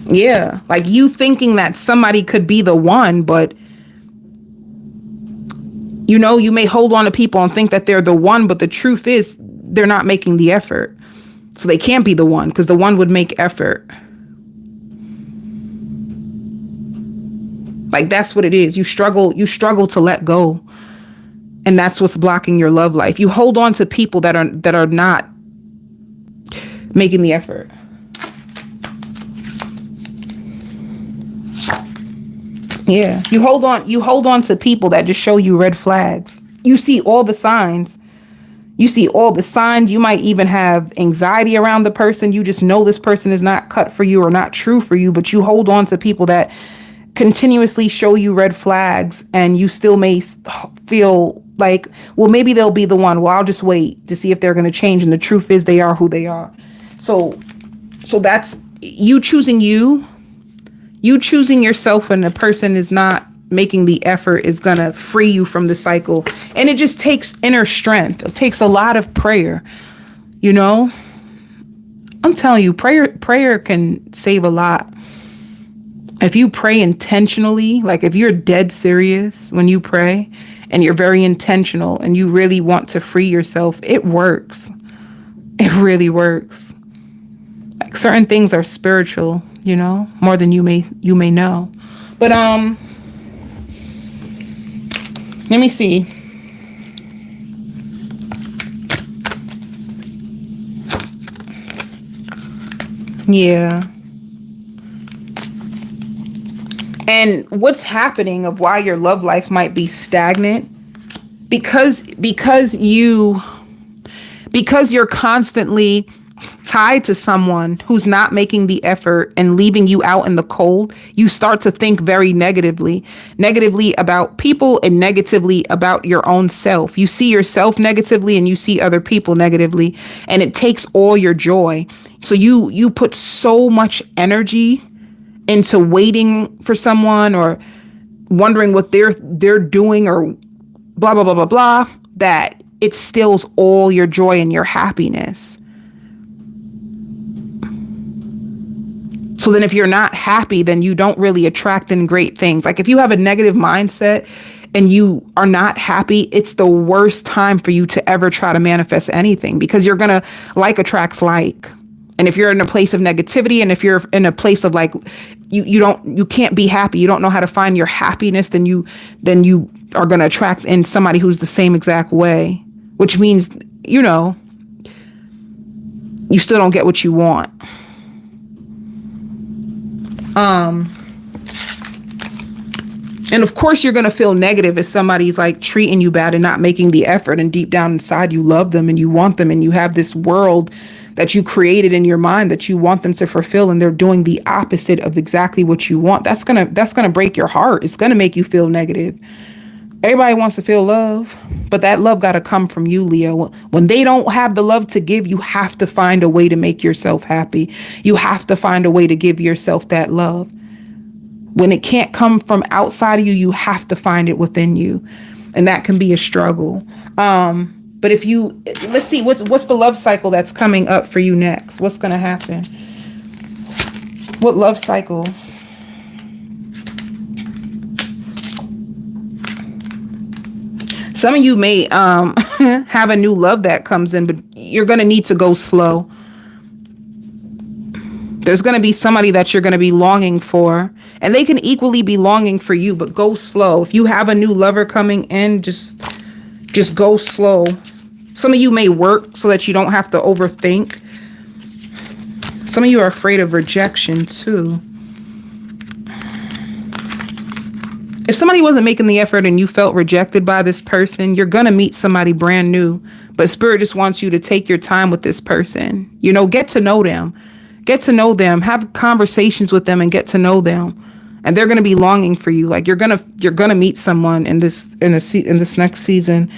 Yeah, like you thinking that somebody could be the one, but you may hold on to people and think that they're the one, but the truth is they're not making the effort. So they can't be the one because the one would make effort. Like that's what it is. You struggle to let go. And that's what's blocking your love life. You hold on to people that are not making the effort. Yeah, you hold on to people that just show you red flags. You see all the signs. You might even have anxiety around the person. You just know this person is not cut for you or not true for you, but you hold on to people that continuously show you red flags, and you still may feel like, well, maybe they'll be the one. Well, I'll just wait to see if they're going to change. And the truth is they are who they are. So that's you choosing yourself when a person is not making the effort is going to free you from the cycle. And it just takes inner strength. It takes a lot of prayer. I'm telling you, prayer can save a lot. If you pray intentionally, like if you're dead serious when you pray and you're very intentional and you really want to free yourself, it works. It really works. Like certain things are spiritual, more than you may know. But let me see. Yeah. And what's happening of why your love life might be stagnant because you're constantly tied to someone who's not making the effort and leaving you out in the cold. You start to think very negatively about people and negatively about your own self. You see yourself negatively and you see other people negatively, and it takes all your joy. So you put so much energy into waiting for someone or wondering what they're doing or blah, blah, blah, blah, blah, that it steals all your joy and your happiness. So then if you're not happy, then you don't really attract in great things. Like if you have a negative mindset and you are not happy, it's the worst time for you to ever try to manifest anything, because you're going to like attracts like. And if you're in a place of negativity, and if you're in a place of like, you can't be happy, you don't know how to find your happiness, then you are going to attract in somebody who's the same exact way, which means, you still don't get what you want. And of course you're going to feel negative if somebody's like treating you bad and not making the effort, and deep down inside you love them and you want them, and you have this world that you created in your mind that you want them to fulfill, and they're doing the opposite of exactly what you want. That's going to break your heart. It's going to make you feel negative. Everybody wants to feel love, but that love got to come from you, Leo. When they don't have the love to give, you have to find a way to make yourself happy. You have to find a way to give yourself that love. When it can't come from outside of you, you have to find it within you. And that can be a struggle. But let's see, what's the love cycle that's coming up for you next? What's going to happen? What love cycle? Some of you may have a new love that comes in, but you're going to need to go slow. There's going to be somebody that you're going to be longing for, and they can equally be longing for you, but go slow. If you have a new lover coming in, just go slow. Some of you may work so that you don't have to overthink. Some of you are afraid of rejection too. If somebody wasn't making the effort and you felt rejected by this person, you're going to meet somebody brand new. But Spirit just wants you to take your time with this person. You know, get to know them. Get to know them. Have conversations with them and get to know them. And they're going to be longing for you. Like you're going to meet someone in this next season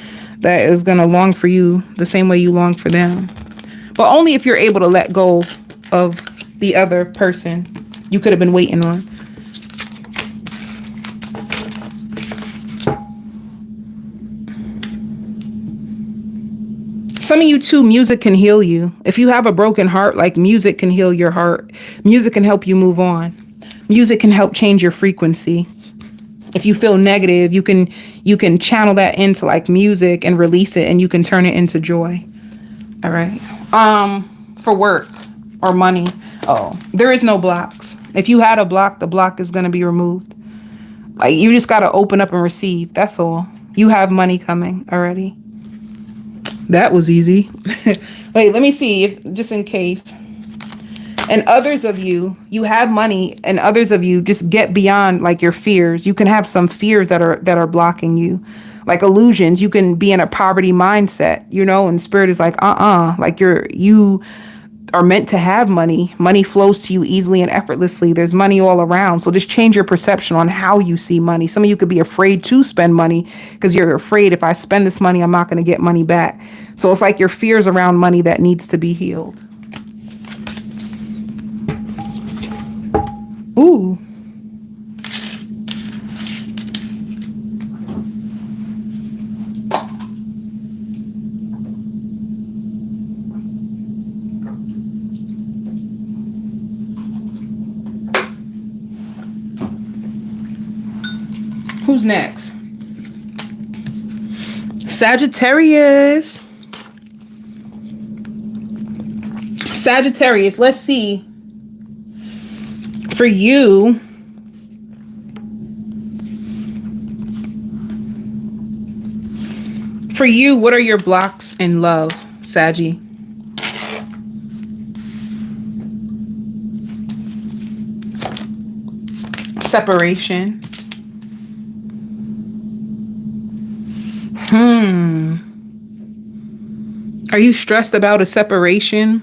that is going to long for you the same way you long for them. But only if you're able to let go of the other person you could have been waiting on. Some of you too, music can heal you. If you have a broken heart, like music can heal your heart. Music can help you move on. Music can help change your frequency. If you feel negative, you can channel that into like music and release it, and you can turn it into joy. All right. For work or money. Oh, there is no blocks. If you had a block, the block is going to be removed. Like you just got to open up and receive. That's all. You have money coming already. That was easy. Wait, let me see if just in case. And others of you, you have money, and others of you just get beyond like your fears. You can have some fears that are blocking you, like illusions. You can be in a poverty mindset, you know, and Spirit is like, like you are meant to have money. Money flows to you easily and effortlessly. There's money all around. So just change your perception on how you see money. Some of you could be afraid to spend money because you're afraid if I spend this money, I'm not going to get money back. So it's like your fears around money that needs to be healed. Ooh. Who's next? Sagittarius. Sagittarius, let's see. For you, what are your blocks in love, Saggy? Separation. Are you stressed about a separation?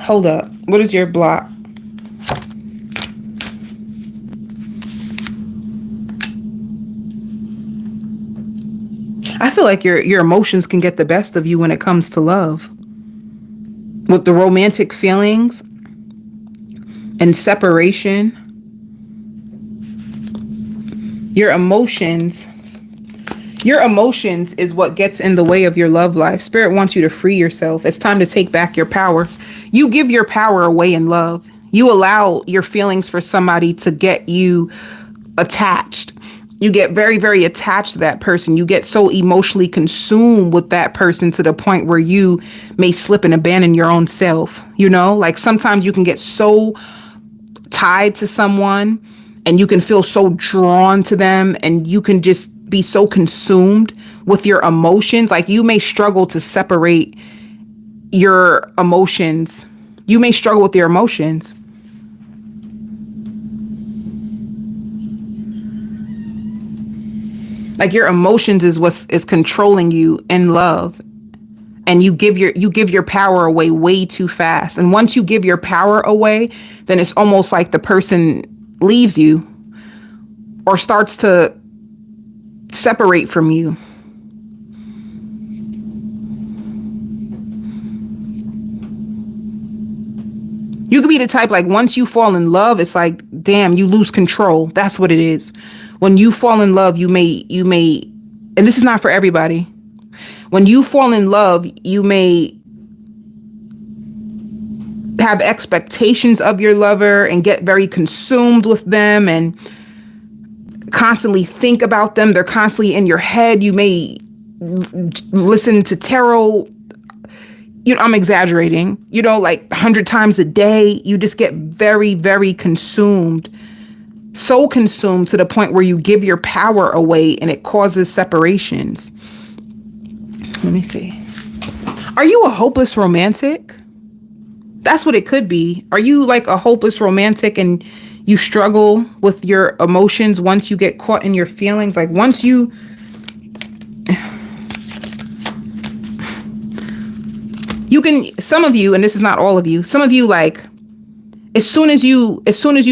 Hold up. What is your block? I feel like your emotions can get the best of you when it comes to love. With the romantic feelings and separation, your emotions is what gets in the way of your love life. Spirit wants you to free yourself. It's time to take back your power. You give your power away in love. You allow your feelings for somebody to get you attached. You get very, very attached to that person. You get so emotionally consumed with that person to the point where you may slip and abandon your own self. You know, like sometimes you can get so tied to someone and you can feel so drawn to them, and you can just be so consumed with your emotions. Like you may struggle to separate your emotions. You may struggle with your emotions. Like your emotions is what is controlling you in love. And you give your power away way too fast. And once you give your power away, then it's almost like the person leaves you or starts to separate from you. You could be the type, like once you fall in love, it's like, damn, you lose control. That's what it is. When you fall in love, you may, and this is not for everybody. When you fall in love, you may have expectations of your lover and get very consumed with them and constantly think about them. They're constantly in your head. You may listen to tarot I'm exaggerating, like 100 times a day. You just get very, very consumed, so consumed to the point where you give your power away and it causes separations. Let me see. Are you a hopeless romantic? That's what it could be. Are you like a hopeless romantic and you struggle with your emotions once you get caught in your feelings? Like once you... You can, some of you, and this is not all of you, some of you, like, as soon as you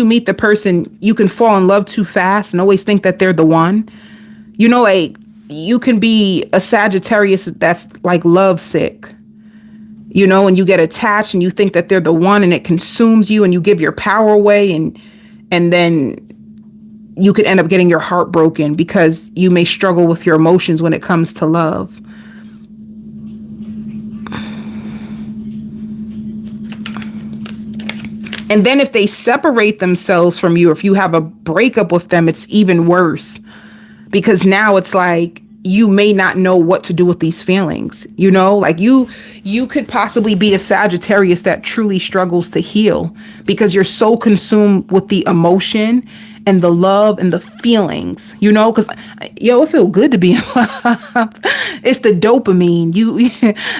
meet the person, you can fall in love too fast and always think that they're the one. Like, you can be a Sagittarius that's like lovesick, and you get attached and you think that they're the one, and it consumes you and you give your power away, and then you could end up getting your heart broken because you may struggle with your emotions when it comes to love. And then if they separate themselves from you, or if you have a breakup with them, it's even worse, because now it's like you may not know what to do with these feelings. Like you could possibly be a Sagittarius that truly struggles to heal because you're so consumed with the emotion and the love and the feelings, because it feels good to be in love. It's the dopamine.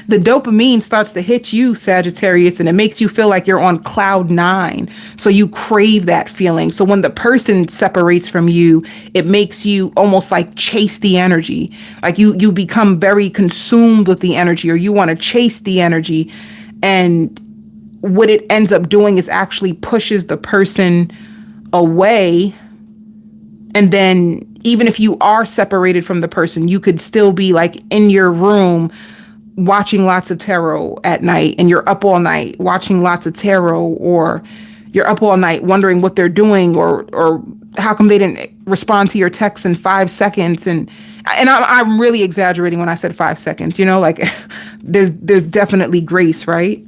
The dopamine starts to hit you, Sagittarius, and it makes you feel like you're on cloud 9. So you crave that feeling. So when the person separates from you, it makes you almost like chase the energy. Like you become very consumed with the energy, or you want to chase the energy. And what it ends up doing is actually pushes the person away. And then even if you are separated from the person, you could still be like in your room watching lots of tarot at night, and you're up all night watching lots of tarot, or you're up all night wondering what they're doing, or how come they didn't respond to your text in 5 seconds. And I'm really exaggerating when I said 5 seconds, like there's definitely grace, right?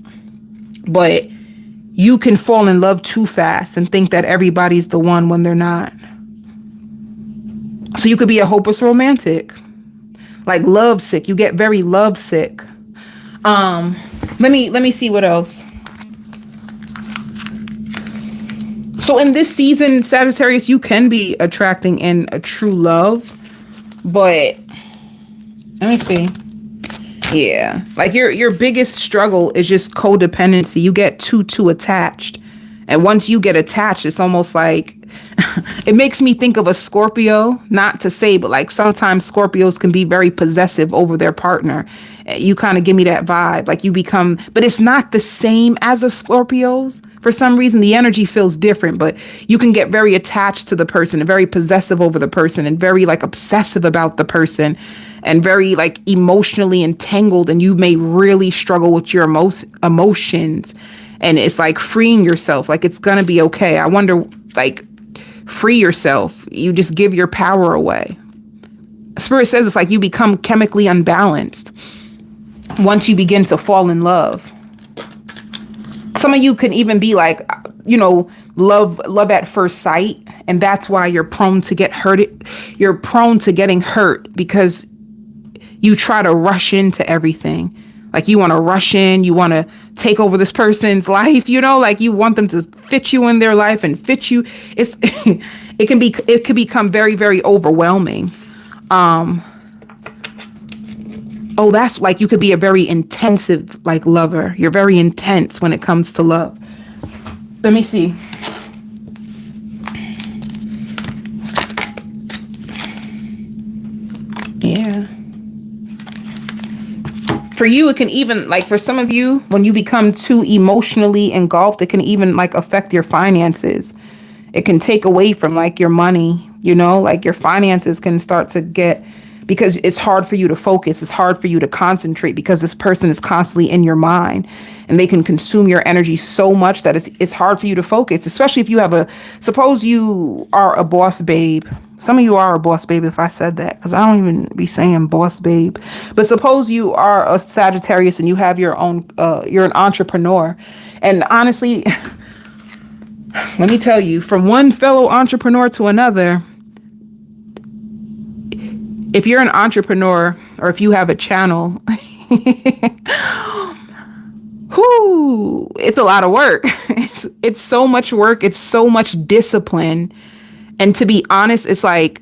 But you can fall in love too fast and think that everybody's the one when they're not. So you could be a hopeless romantic, like lovesick. You get very lovesick. Let me see what else. So in this season, Sagittarius, you can be attracting in a true love, but let me see. Yeah, like your biggest struggle is just codependency. You get too attached. And once you get attached, it's almost like, it makes me think of a Scorpio, not to say, but like sometimes Scorpios can be very possessive over their partner. You kind of give me that vibe, like you become, but it's not the same as a Scorpio's. For some reason, the energy feels different, but you can get very attached to the person and very possessive over the person and very like obsessive about the person and very like emotionally entangled. And you may really struggle with your emotions. And it's like freeing yourself, like it's going to be okay. I wonder, like, free yourself. You just give your power away. Spirit says it's like you become chemically unbalanced once you begin to fall in love. Some of you can even be like, love at first sight. And that's why you're prone to get hurt. You're prone to getting hurt because you try to rush into everything. Like you want to rush in, you want to take over this person's life, like you want them to fit you in their life and fit you. It can become very, very overwhelming. That's like, you could be a very intensive, like lover. You're very intense when it comes to love. Let me see. Yeah. For you, it can even, like for some of you, when you become too emotionally engulfed, it can even like affect your finances. It can take away from like your money, like your finances can start to get, because it's hard for you to focus. It's hard for you to concentrate because this person is constantly in your mind and they can consume your energy so much that it's hard for you to focus, especially if you have suppose you are a boss babe. Some of you are a boss babe if I said that, because I don't even be saying boss babe. But suppose you are a Sagittarius and you have your own, you're an entrepreneur. And honestly, let me tell you, from one fellow entrepreneur to another, if you're an entrepreneur or if you have a channel, whoo, it's a lot of work. It's so much work. It's so much discipline. And to be honest, it's like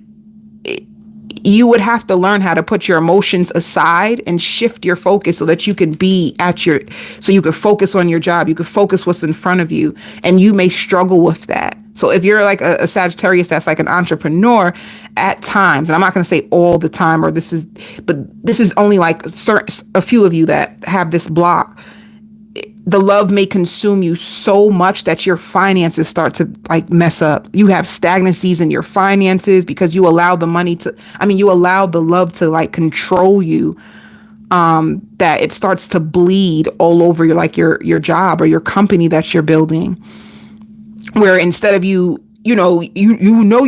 you would have to learn how to put your emotions aside and shift your focus so that you could so you could focus on your job. You could focus what's in front of you. And you may struggle with that. So if you're like a Sagittarius that's like an entrepreneur at times, and I'm not going to say all the time, but this is only like a few of you that have this block. The love may consume you so much that your finances start to like mess up. You have stagnancies in your finances because you allow the love to like control you, that it starts to bleed all over your job or your company that you're building. Where instead of you're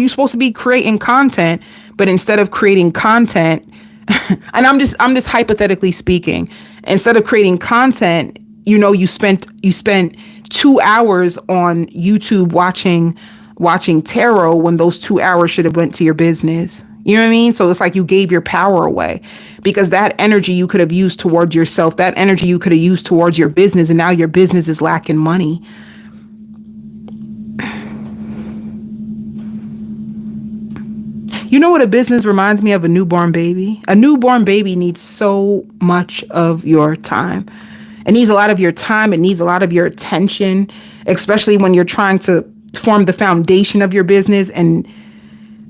supposed to be creating content, but instead of creating content, and I'm just hypothetically speaking, instead of creating content, you spent 2 hours on YouTube watching tarot when those 2 hours should have went to your business. You know what I mean? So it's like you gave your power away because that energy you could have used towards yourself, that energy you could have used towards your business, and now your business is lacking money. You know what a business reminds me of? A newborn baby. A newborn baby needs so much of your time. It needs a lot of your time. It needs a lot of your attention, especially when you're trying to form the foundation of your business. And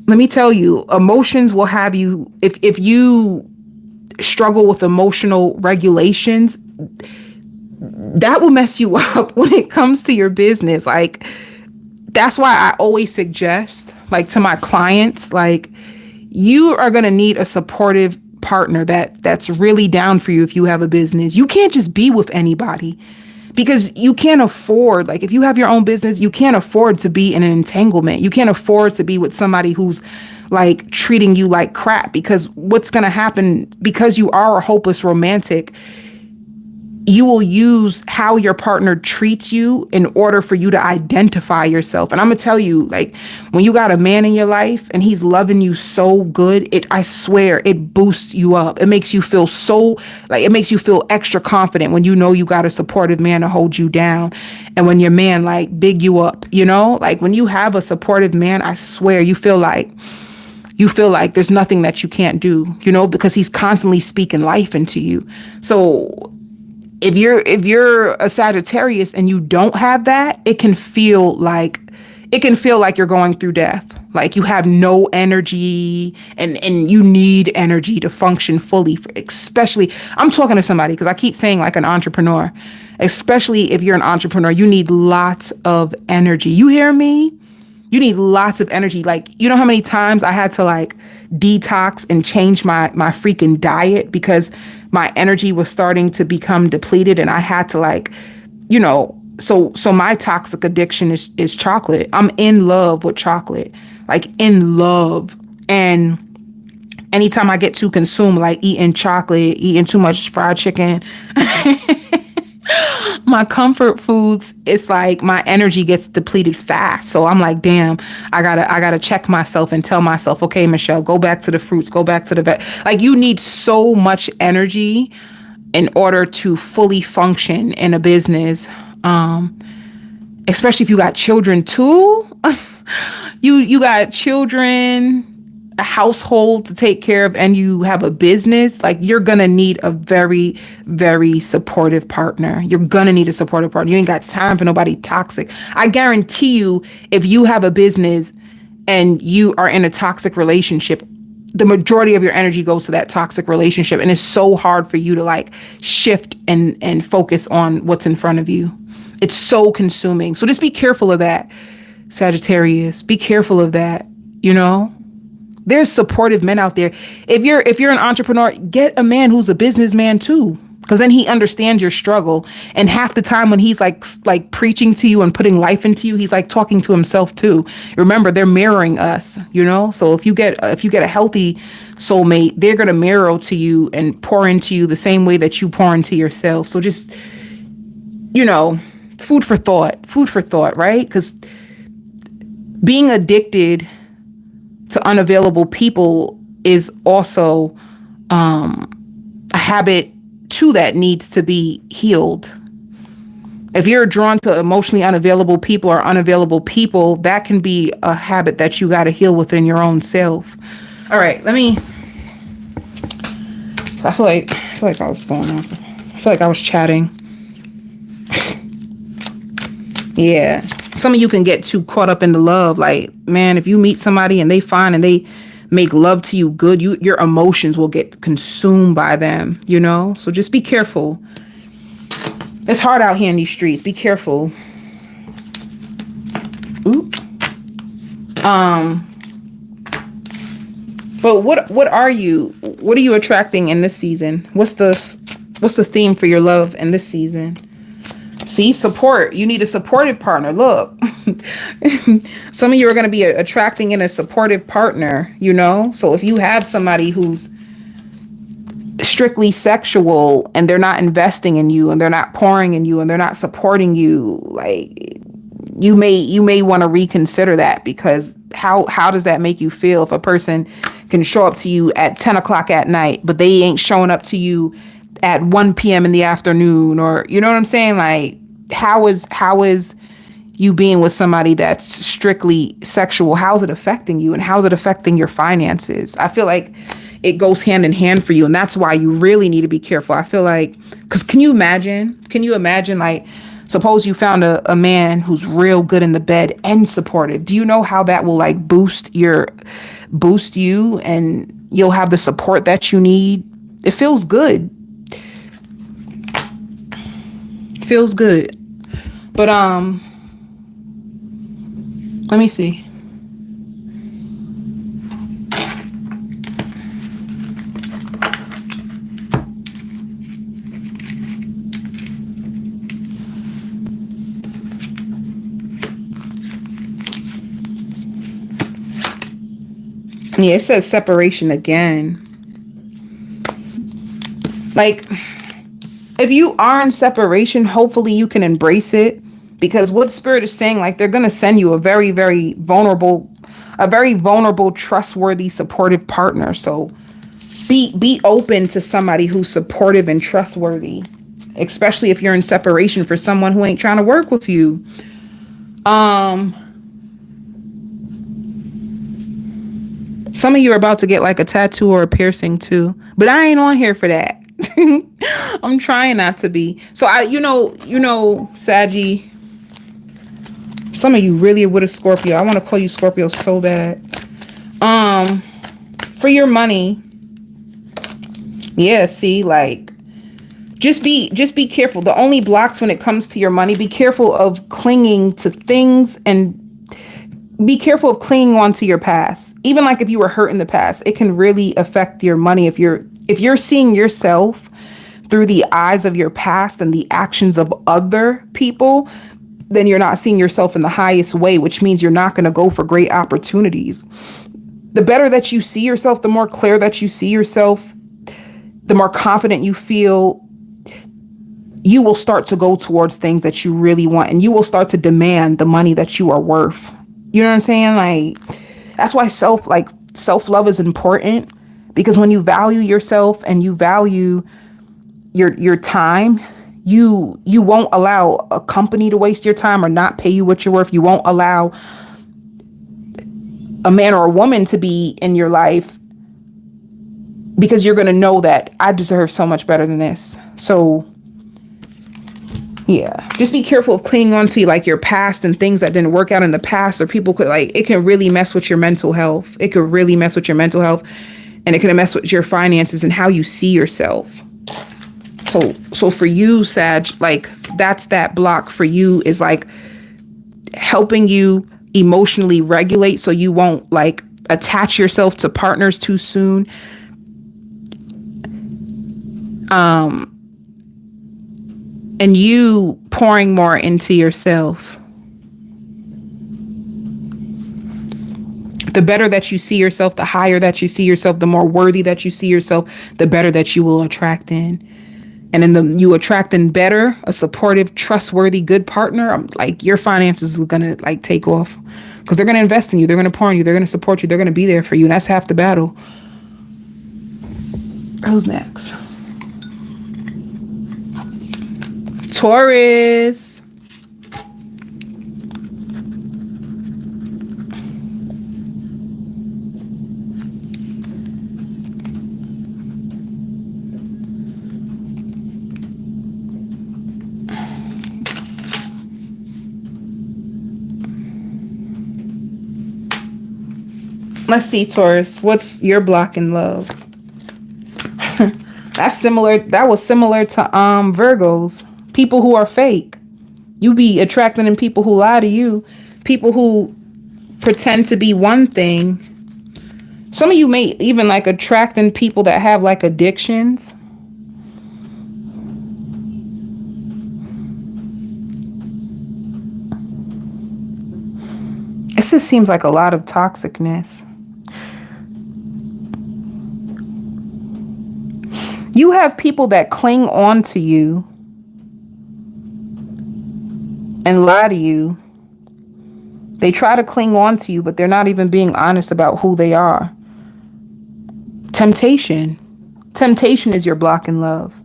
let me tell you, emotions will have you, if you struggle with emotional regulations, that will mess you up when it comes to your business. Like, that's why I always suggest, like, to my clients, like, you are going to need a supportive partner that's really down for you if you have a business. You can't just be with anybody because you can't afford, like, if you have your own business, you can't afford to be in an entanglement. You can't afford to be with somebody who's like treating you like crap, because what's going to happen, because you are a hopeless romantic, you will use how your partner treats you in order for you to identify yourself. And I'm gonna tell you, like, when you got a man in your life and he's loving you so good, I swear it boosts you up. It makes you feel it makes you feel extra confident when you know you got a supportive man to hold you down. And when your man like big you up, like when you have a supportive man, I swear you feel like there's nothing that you can't do, because he's constantly speaking life into you. So if you're a Sagittarius and you don't have that, it can feel like you're going through death. Like you have no energy and you need energy to function fully. Especially, I'm talking to somebody because I keep saying like an entrepreneur, especially if you're an entrepreneur, you need lots of energy. You hear me? You need lots of energy. Like, you know how many times I had to like detox and change my freaking diet because my energy was starting to become depleted, and I had to like, so my toxic addiction is chocolate. I'm in love with chocolate, like in love. And anytime I get too consumed, like eating chocolate, eating too much fried chicken, my comfort foods, it's like my energy gets depleted fast. So I'm like, damn, I gotta check myself and tell myself, okay, Michelle, go back to the fruits, go back to the veg. Like, you need so much energy in order to fully function in a business. Especially if you got children too. you got children, a household to take care of, and you have a business. Like, you're gonna need a very, very supportive partner. You're gonna need a supportive partner. You ain't got time for nobody toxic. I guarantee you, if you have a business and you are in a toxic relationship, the majority of your energy goes to that toxic relationship, and it's so hard for you to like shift and focus on what's in front of you. It's so consuming. So just be careful of that, Sagittarius. Be careful of that. There's supportive men out there. If you're an entrepreneur, get a man who's a businessman too, because then he understands your struggle. And half the time when he's like preaching to you and putting life into you, he's like talking to himself too. Remember, they're mirroring us, So if you get a healthy soulmate, they're gonna mirror to you and pour into you the same way that you pour into yourself. So just, food for thought, right? Because being addicted to unavailable people is also a habit too that needs to be healed. If you're drawn to emotionally unavailable people or unavailable people, that can be a habit that you got to heal within your own self. All right, let me. I feel like I was going on. I feel like I was chatting. Yeah, some of you can get too caught up in the love. Like, man, if you meet somebody and they find and they make love to you good, your emotions will get consumed by them. You know, so just be careful. It's hard out here in these streets. Be careful. Ooh. But what are you attracting in this season? What's the theme for your love in this season? See, support. You need a supportive partner. Look, some of you are going to be attracting in a supportive partner, you know? So if you have somebody who's strictly sexual and they're not investing in you and they're not pouring in you and they're not supporting you, like, you may want to reconsider that, because how does that make you feel if a person can show up to you at 10 o'clock at night, but they ain't showing up to you at 1 p.m. in the afternoon? Or, you know what I'm saying? Like, how is you being with somebody that's strictly sexual? How's it affecting you, and how's it affecting your finances? I feel like it goes hand in hand for you. And that's why you really need to be careful. I feel like, because can you imagine, like, suppose you found a man who's real good in the bed and supportive. Do you know how that will like boost you, and you'll have the support that you need? It feels good. Feels good. But let me see. Yeah, it says separation again. Like, if you are in separation, hopefully you can embrace it, because what Spirit is saying, like, they're going to send you a very, very vulnerable, trustworthy, supportive partner. So be open to somebody who's supportive and trustworthy, especially if you're in separation, for someone who ain't trying to work with you. Some of you are about to get like a tattoo or a piercing too, but I ain't on here for that. I'm trying not to be. So you know, Saggy, some of you really are with a Scorpio. I want to call you Scorpio so bad. For your money. Yeah, see, like, just be careful. The only blocks when it comes to your money, be careful of clinging to things, and be careful of clinging on to your past. Even like if you were hurt in the past, it can really affect your money. If you're seeing yourself through the eyes of your past and the actions of other people, then you're not seeing yourself in the highest way, which means you're not going to go for great opportunities. The better that you see yourself, the more clear that you see yourself, the more confident you feel, you will start to go towards things that you really want, and you will start to demand the money that you are worth. You know what I'm saying? Like, that's why self-love is important, because when you value yourself and you value your time, you won't allow a company to waste your time or not pay you what you're worth. You won't allow a man or a woman to be in your life, because you're going to know that I deserve so much better than this. So yeah, just be careful of clinging on to like your past and things that didn't work out in the past, or people could like, it can really mess with your mental health. It could really mess with your mental health, and it can mess with your finances and how you see yourself. So for you, Sag, like, that's that block for you, is like helping you emotionally regulate so you won't like attach yourself to partners too soon. And you pouring more into yourself. The better that you see yourself, the higher that you see yourself, the more worthy that you see yourself, the better that you will attract in. And then you attract in better, a supportive, trustworthy, good partner, like, your finances are going to like take off, because they're going to invest in you. They're going to pour in you. They're going to support you. They're going to be there for you. And that's half the battle. Who's next? Taurus. Let's see, Taurus. What's your block in love? That's similar. That was similar to Virgos. People who are fake. You be attracting in people who lie to you. People who pretend to be one thing. Some of you may even like attracting people that have like addictions. It just seems like a lot of toxicness. You have people that cling on to you and lie to you. They try to cling on to you, but they're not even being honest about who they are. Temptation. Temptation is your block in love.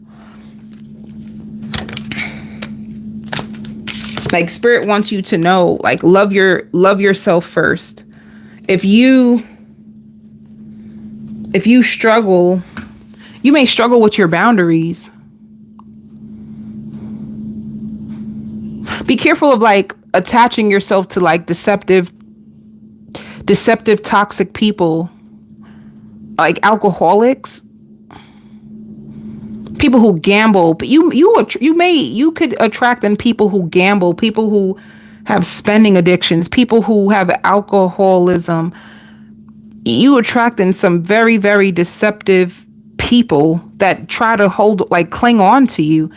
Like spirit wants you to know, like love yourself first. If you struggle, you may struggle with your boundaries. Be careful of like attaching yourself to like deceptive toxic people, like alcoholics, people who gamble. But you could attract in people who gamble, people who have spending addictions, people who have alcoholism. You attract in some very, very deceptive people that try to cling on to you.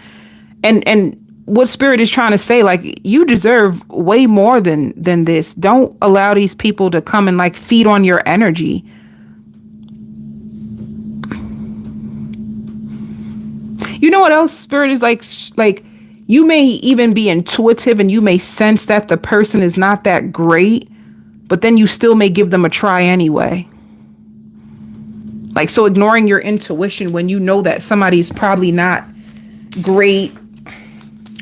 And what spirit is trying to say, like, you deserve way more than this. Don't allow these people to come and like feed on your energy. You know what else spirit is like you may even be intuitive and you may sense that the person is not that great, but then you still may give them a try anyway. Like, so ignoring your intuition when you know that somebody's probably not great.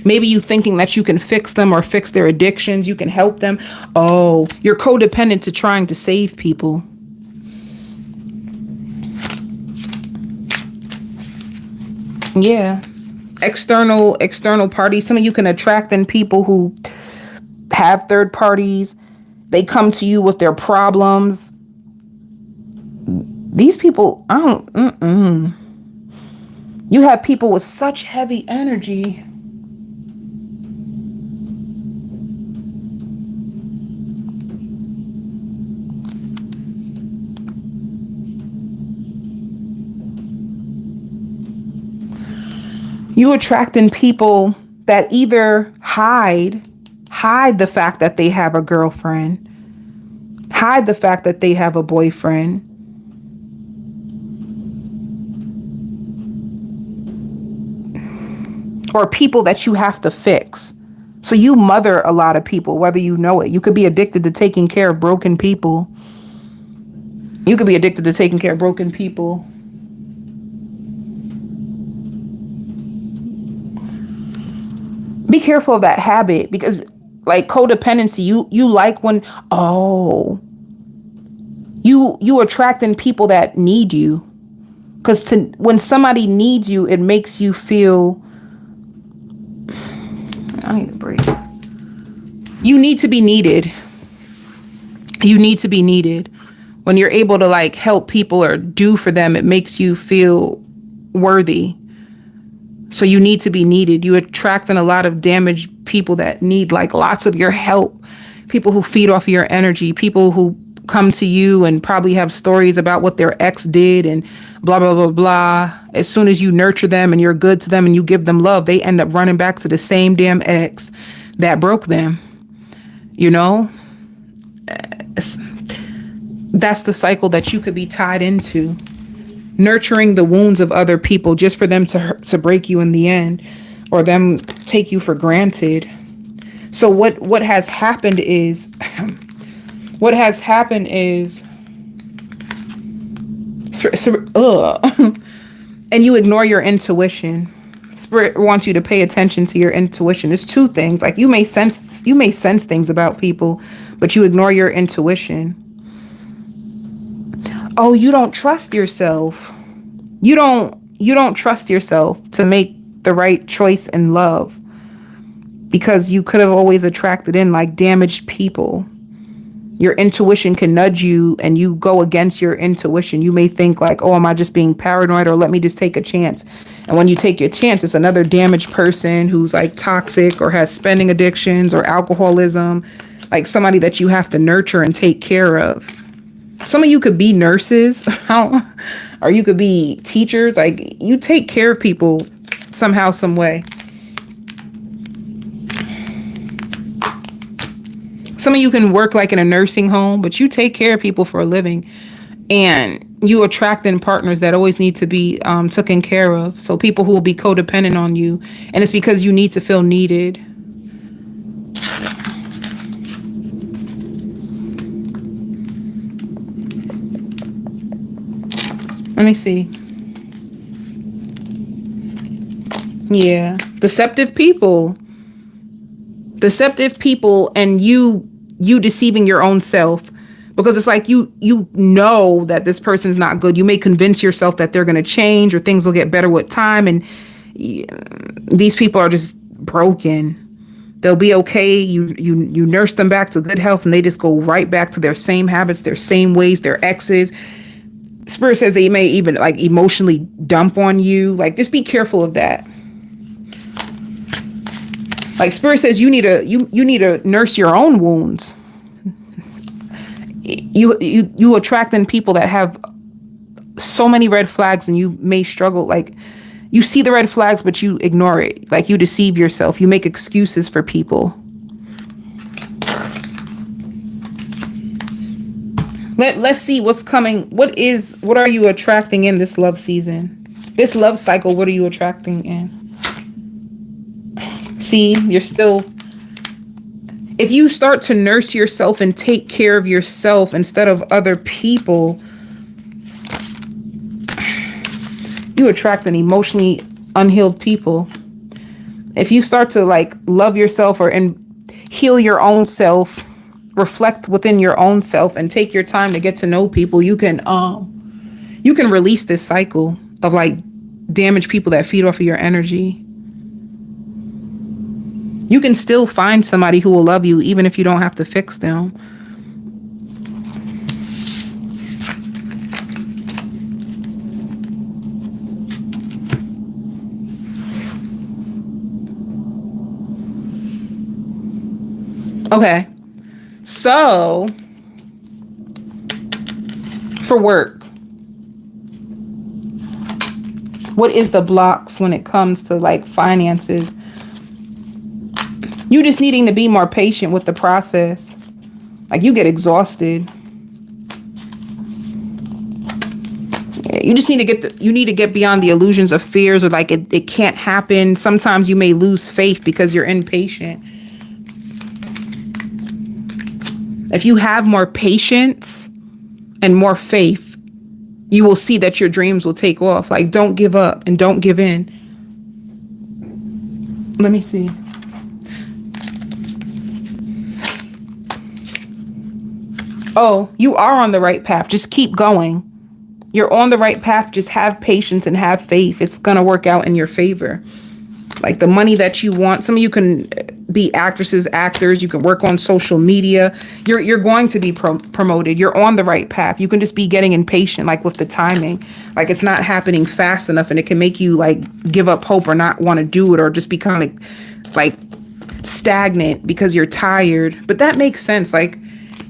Maybe you thinking that you can fix them or fix their addictions. You can help them. Oh, you're codependent to trying to save people. Yeah. External parties. Some of you can attract in people who have third parties. They come to you with their problems. These people, You have people with such heavy energy. You attract in people that either hide the fact that they have a girlfriend, hide the fact that they have a boyfriend, or people that you have to fix. So you mother a lot of people, whether you know it. You could be addicted to taking care of broken people. You could be addicted to taking care of broken people. Be careful of that habit, because like codependency, you like when, you attract in people that need you. Because when somebody needs you, it makes you feel, I need to breathe. You need to be needed. You need to be needed. When you're able to like help people or do for them, it makes you feel worthy. So you need to be needed. You attract in a lot of damaged people that need like lots of your help. People who feed off of your energy. People who come to you and probably have stories about what their ex did and blah, blah, blah, blah. As soon as you nurture them and you're good to them and you give them love, they end up running back to the same damn ex that broke them. You know? That's the cycle that you could be tied into. Nurturing the wounds of other people just for them to break you in the end, or them take you for granted. So what has happened is and you ignore your intuition. Spirit wants you to pay attention to your intuition. There's two things. Like you may sense things about people, but you ignore your intuition. Oh, you don't trust yourself. You don't trust yourself to make the right choice in love, because you could have always attracted in like damaged people. Your intuition can nudge you and you go against your intuition. You may think like, oh, am I just being paranoid, or let me just take a chance? And when you take your chance, it's another damaged person who's like toxic or has spending addictions or alcoholism, like somebody that you have to nurture and take care of. Some of you could be nurses, or you could be teachers. Like, you take care of people somehow, some way. Some of you can work like in a nursing home, but you take care of people for a living, and you attract in partners that always need to be taken care of. So people who will be codependent on you, and it's because you need to feel needed. Let me see. Yeah, deceptive people, and you deceiving your own self, because it's like you know that this person's not good. You may convince yourself that they're going to change or things will get better with time, and these people are just broken. They'll be okay. You nurse them back to good health, and they just go right back to their same habits, their same ways, their exes. Spirit says they may even like emotionally dump on you. Like, just be careful of that. Like, Spirit says you need to nurse your own wounds. You attract in people that have so many red flags, and you may struggle. Like, you see the red flags, but you ignore it. Like, you deceive yourself. You make excuses for people. Let's see what's coming. What are you attracting in this love season? This love cycle, what are you attracting in? See, you're still, if you start to nurse yourself and take care of yourself instead of other people, you attract an emotionally unhealed people. If you start to like love yourself and heal your own self, reflect within your own self, and take your time to get to know people, you can release this cycle of like damaged people that feed off of your energy. You can still find somebody who will love you even if you don't have to fix them. Okay. So, for work, what is the blocks when it comes to like finances? You just needing to be more patient with the process. Like, you get exhausted. You just need to get beyond the illusions of fears, or like it can't happen. Sometimes you may lose faith because you're impatient. If you have more patience and more faith, you will see that your dreams will take off. Like, don't give up and don't give in. Let me see. Oh, you are on the right path. Just keep going. You're on the right path. Just have patience and have faith. It's going to work out in your favor. Like, the money that you want. Some of you can be actresses, actors. You can work on social media. You're going to be promoted. You're on the right path. You can just be getting impatient, like with the timing. Like, it's not happening fast enough, and it can make you like give up hope or not want to do it, or just become like stagnant because you're tired. But that makes sense. Like,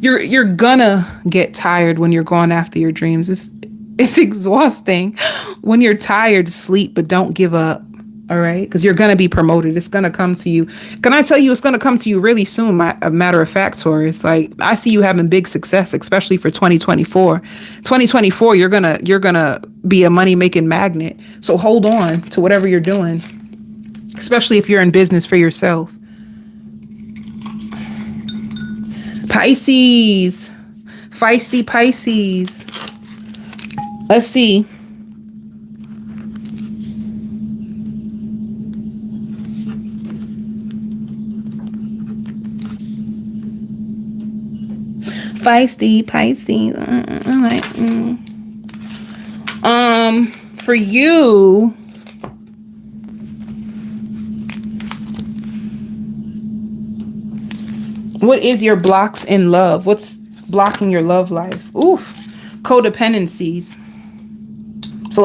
you're gonna get tired when you're going after your dreams. It's exhausting. When you're tired, sleep, but don't give up. All right, because you're going to be promoted. It's going to come to you. Can I tell you, it's going to come to you really soon? A matter of fact, Taurus, like, I see you having big success, especially for 2024. 2024, you're gonna be a money making magnet. So hold on to whatever you're doing, especially if you're in business for yourself. Pisces, feisty Pisces. Let's see. Feisty Pisces. For you, what is your blocks in love? What's blocking your love life? Oof. Codependencies. So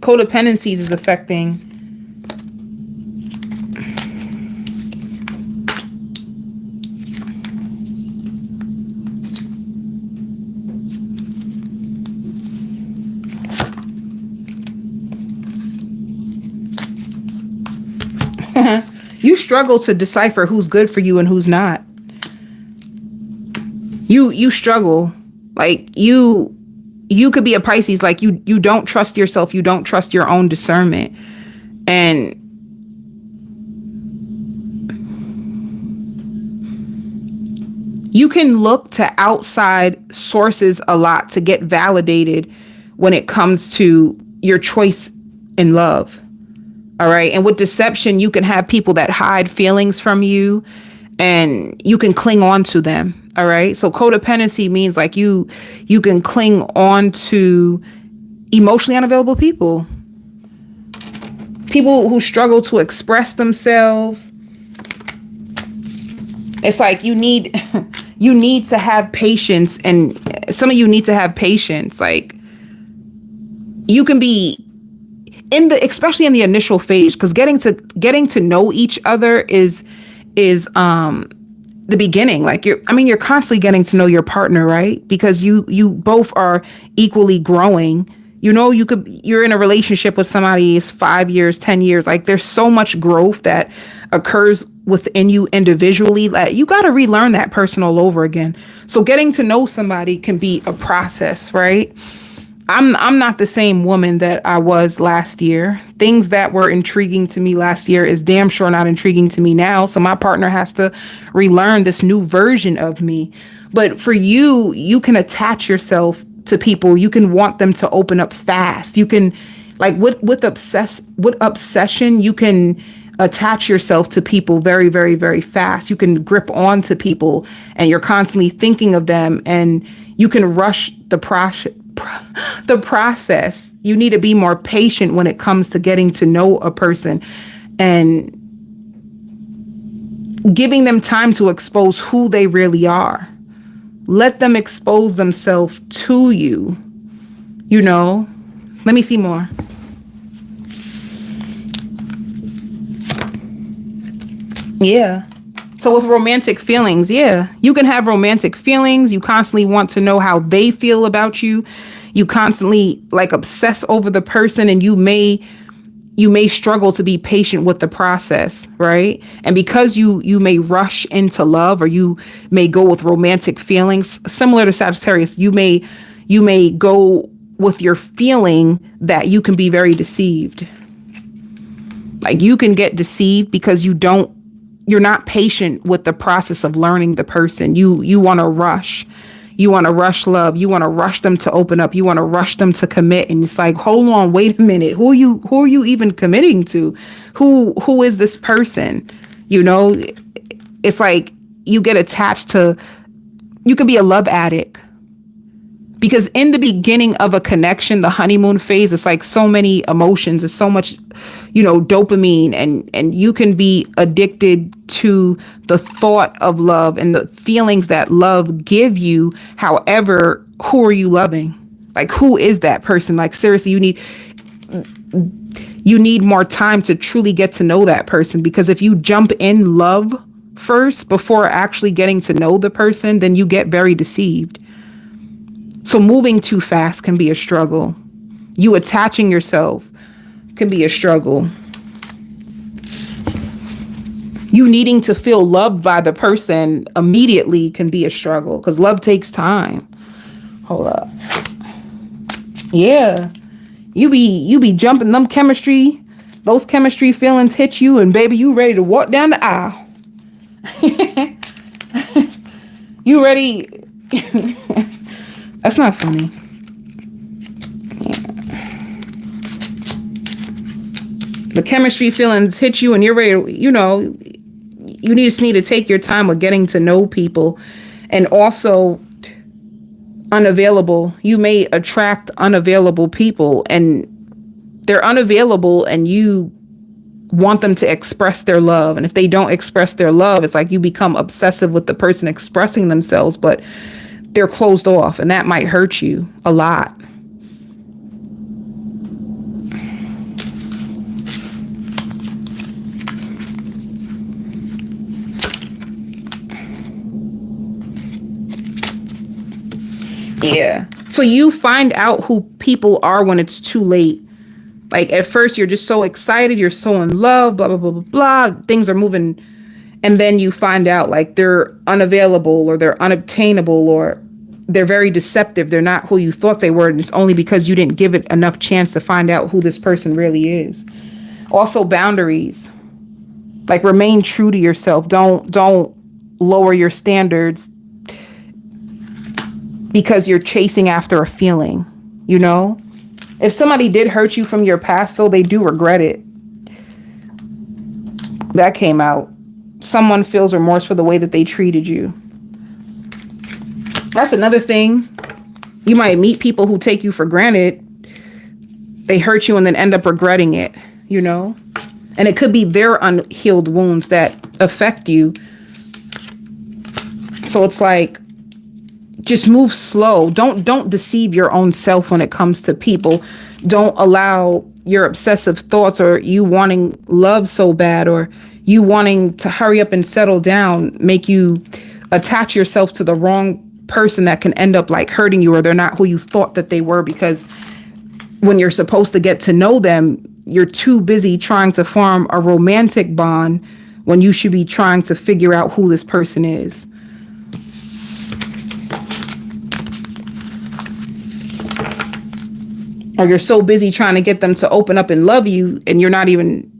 codependencies is affecting you struggle to decipher who's good for you and who's not. You struggle. Like you could be a Pisces, like you don't trust yourself, you don't trust your own discernment. And you can look to outside sources a lot to get validated when it comes to your choice in love. All right. And with deception, you can have people that hide feelings from you and you can cling on to them. All right. So codependency means like you can cling on to emotionally unavailable people who struggle to express themselves. It's like you need to have patience, and some of you need to have patience. Like you can be especially in the initial phase, because getting to know each other is the beginning. Like you're constantly getting to know your partner, right? Because you both are equally growing. You know, you're in a relationship with somebody is 5 years, 10 years. Like there's so much growth that occurs within you individually that you got to relearn that person all over again. So getting to know somebody can be a process, right? I'm not the same woman that I was last year. Things that were intriguing to me last year is damn sure not intriguing to me now. So my partner has to relearn this new version of me. But for you, you can attach yourself to people. You can want them to open up fast. You can, like with obsession, you can attach yourself to people very, very, very fast. You can grip on to people and you're constantly thinking of them, and you can rush the process. You need to be more patient when it comes to getting to know a person and giving them time to expose who they really are. Let them expose themselves to you. You know, let me see more. Yeah. So with romantic feelings, yeah, you can have romantic feelings. You constantly want to know how they feel about you. You constantly like obsess over the person, and you may struggle to be patient with the process, right? And because you may rush into love, or you may go with romantic feelings, similar to Sagittarius, you may go with your feeling that you can be very deceived. Like you can get deceived because you're not patient with the process of learning the person. You want to rush. You want to rush love. You want to rush them to open up. You want to rush them to commit. And it's like, hold on, wait a minute. Who are you even committing to? Who is this person? You know, it's like you get attached to, you can be a love addict. Because in the beginning of a connection, the honeymoon phase, it's like so many emotions. It's so much, you know, dopamine, and you can be addicted to the thought of love and the feelings that love give you. However, who are you loving? Like, who is that person? Like, seriously, you need more time to truly get to know that person. Because if you jump in love first before actually getting to know the person, then you get very deceived. So moving too fast can be a struggle. You attaching yourself can be a struggle. You needing to feel loved by the person immediately can be a struggle, because love takes time. Hold up. Yeah. You be jumping those chemistry feelings hit you, and baby, you ready to walk down the aisle. You ready? That's not funny. Yeah. The chemistry feelings hit you and you're ready to, you know, you just need to take your time with getting to know people. And also unavailable. You may attract unavailable people, and they're unavailable, and you want them to express their love. And if they don't express their love, it's like you become obsessive with the person expressing themselves, but they're closed off, and that might hurt you a lot. Yeah. So you find out who people are when it's too late. Like at first you're just so excited, you're so in love, blah, blah, blah, blah, blah. Things are moving. And then you find out like they're unavailable or they're unobtainable or they're very deceptive. They're not who you thought they were. And it's only because you didn't give it enough chance to find out who this person really is. Also boundaries. Like remain true to yourself. Don't lower your standards because you're chasing after a feeling, you know? If somebody did hurt you from your past, though, they do regret it. That came out. Someone feels remorse for the way that they treated you. That's another thing. You might meet people who take you for granted. They hurt you and then end up regretting it, you know? And it could be their unhealed wounds that affect you. So it's like, just move slow. Don't deceive your own self when it comes to people. Don't allow your obsessive thoughts or you wanting love so bad or you wanting to hurry up and settle down make you attach yourself to the wrong person that can end up like hurting you, or they're not who you thought that they were, because when you're supposed to get to know them, you're too busy trying to form a romantic bond when you should be trying to figure out who this person is. Or you're so busy trying to get them to open up and love you, and you're not even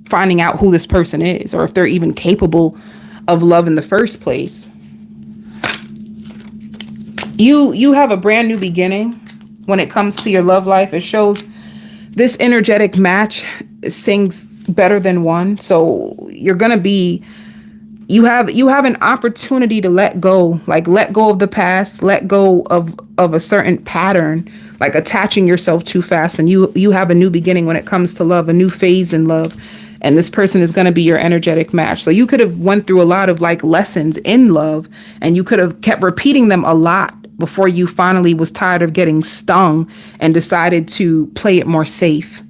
finding out who this person is, or if they're even capable of love in the first place. You have a brand new beginning when it comes to your love life. It shows this energetic match sings better than one. So you're going to be, you have an opportunity to let go of the past, let go of a certain pattern, like attaching yourself too fast. And you have a new beginning when it comes to love, a new phase in love. And this person is going to be your energetic match. So you could have went through a lot of like lessons in love, and you could have kept repeating them a lot before you finally was tired of getting stung and decided to play it more safe.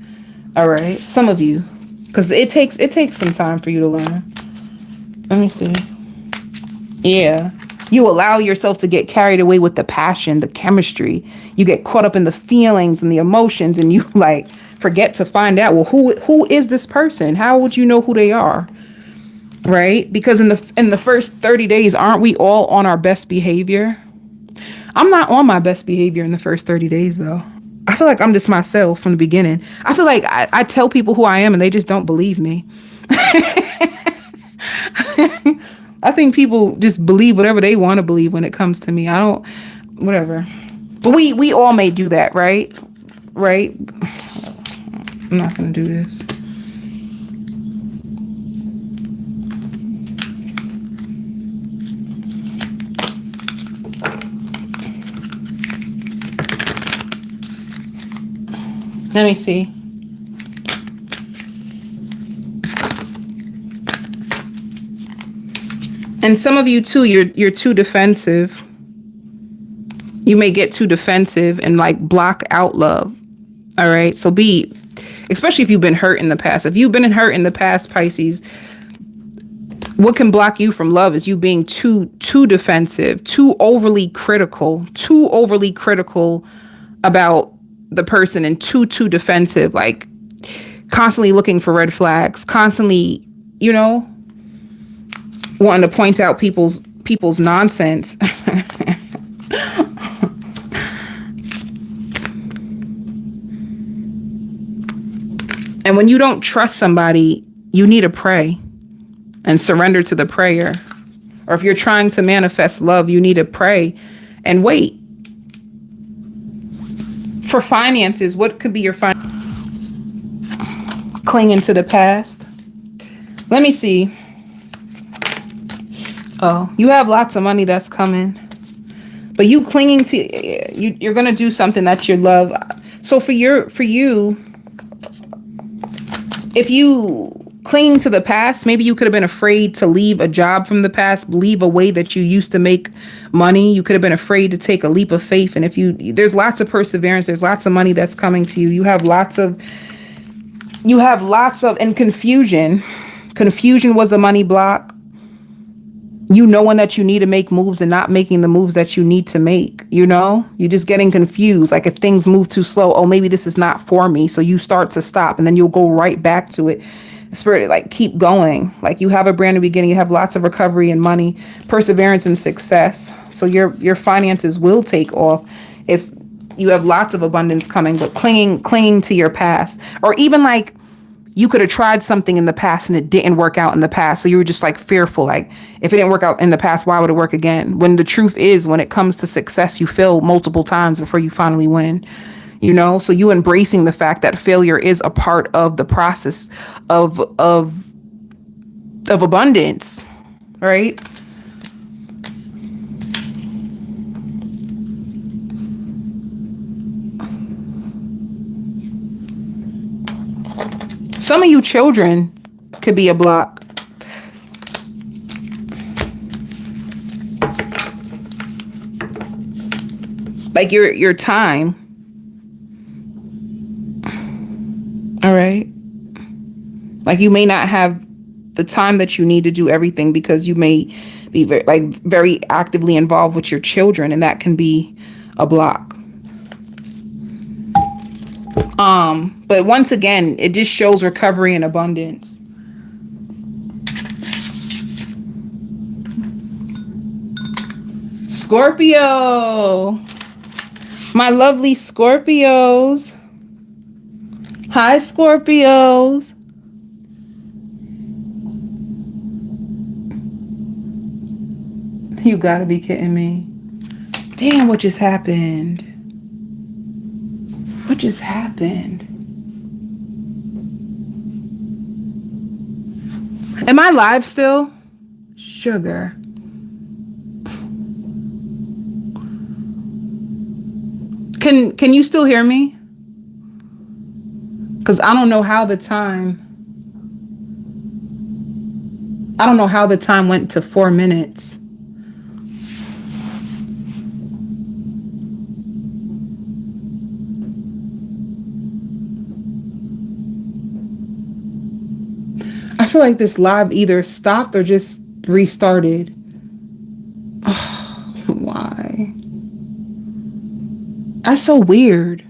All right. Some of you, because it takes some time for you to learn. Let me see. Yeah. You allow yourself to get carried away with the passion, the chemistry. You get caught up in the feelings and the emotions, and you like forget to find out, well, who is this person? How would you know who they are? Right? Because in the first 30 days, aren't we all on our best behavior? I'm not on my best behavior in the first 30 days, though. I feel like I'm just myself from the beginning. I feel like I tell people who I am and they just don't believe me. I think people just believe whatever they want to believe when it comes to me. I don't, whatever. But we all may do that, right? Right? I'm not going to do this. Let me see. And some of you too, you're too defensive. You may get too defensive and like block out love. All right. So especially if you've been hurt in the past. If you've been hurt in the past, Pisces, what can block you from love is you being too defensive, too overly critical about the person, and too defensive, like constantly looking for red flags, constantly, wanting to point out people's nonsense. And when you don't trust somebody, you need to pray and surrender to the prayer. Or if you're trying to manifest love, you need to pray and wait. For finances, what could be your clinging to the past? Let me see. Oh, you have lots of money that's coming, but you clinging to you're gonna do something that's your love. So for you, if you clinging to the past. Maybe you could have been afraid to leave a job from the past, leave a way that you used to make money. You could have been afraid to take a leap of faith. And there's lots of perseverance, there's lots of money that's coming to you. You have lots of, and confusion. Confusion was a money block. You knowing that you need to make moves and not making the moves that you need to make, you're just getting confused. Like if things move too slow, oh, maybe this is not for me. So you start to stop and then you'll go right back to it. Spirit, like keep going. Like you have a brand new beginning. You have lots of recovery and money, perseverance and success. So your finances will take off. You have lots of abundance coming, but clinging to your past, or even like, you could have tried something in the past and it didn't work out in the past. So you were just like fearful. Like if it didn't work out in the past, why would it work again? When the truth is, when it comes to success, you fail multiple times before you finally win, so you embracing the fact that failure is a part of the process of abundance, right? Some of you children could be a block. Like your time. All right. Like you may not have the time that you need to do everything because you may be very actively involved with your children, and that can be a block. But once again, it just shows recovery and abundance. Scorpio, my lovely Scorpios. Hi, Scorpios. You gotta be kidding me. Damn, what just happened? What just happened? Am I live still? Sugar. Can you still hear me? Because I don't know how the time went to 4 minutes. I feel like this live either stopped or just restarted. Why? That's so weird.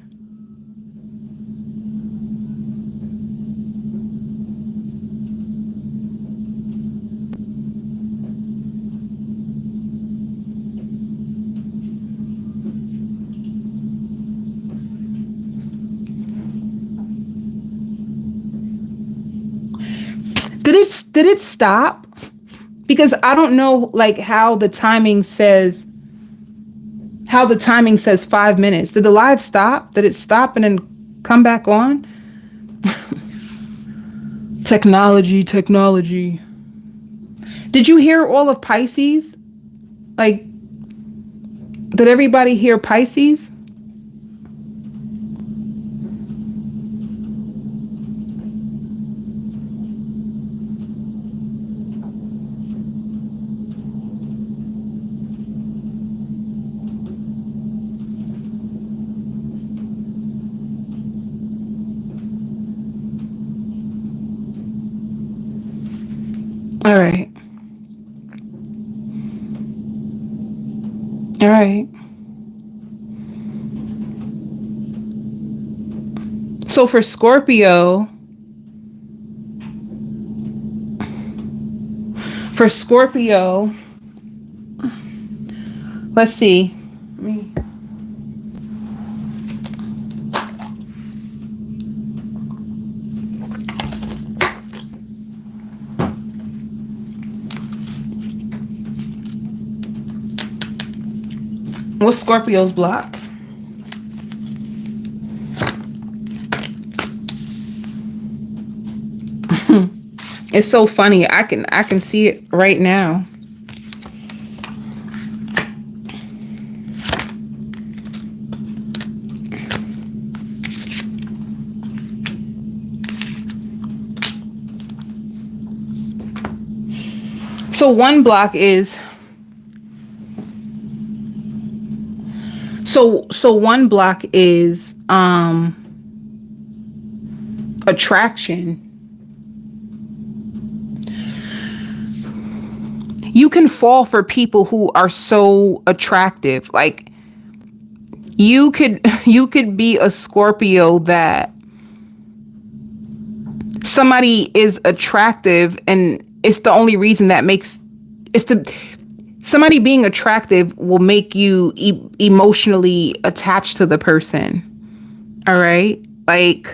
Did it stop? Because I don't know like how the timing says 5 minutes. Did the live stop? Did it stop and then come back on? Technology. Did you hear all of Pisces? Like, did everybody hear Pisces? All right. So for Scorpio, let's see. What's Scorpio's blocks? It's so funny. I can see it right now. So one block is so one block is attraction. You can fall for people who are so attractive. Like you could be a Scorpio that somebody is attractive and it's the only reason that makes somebody being attractive will make you emotionally attached to the person. All right? Like,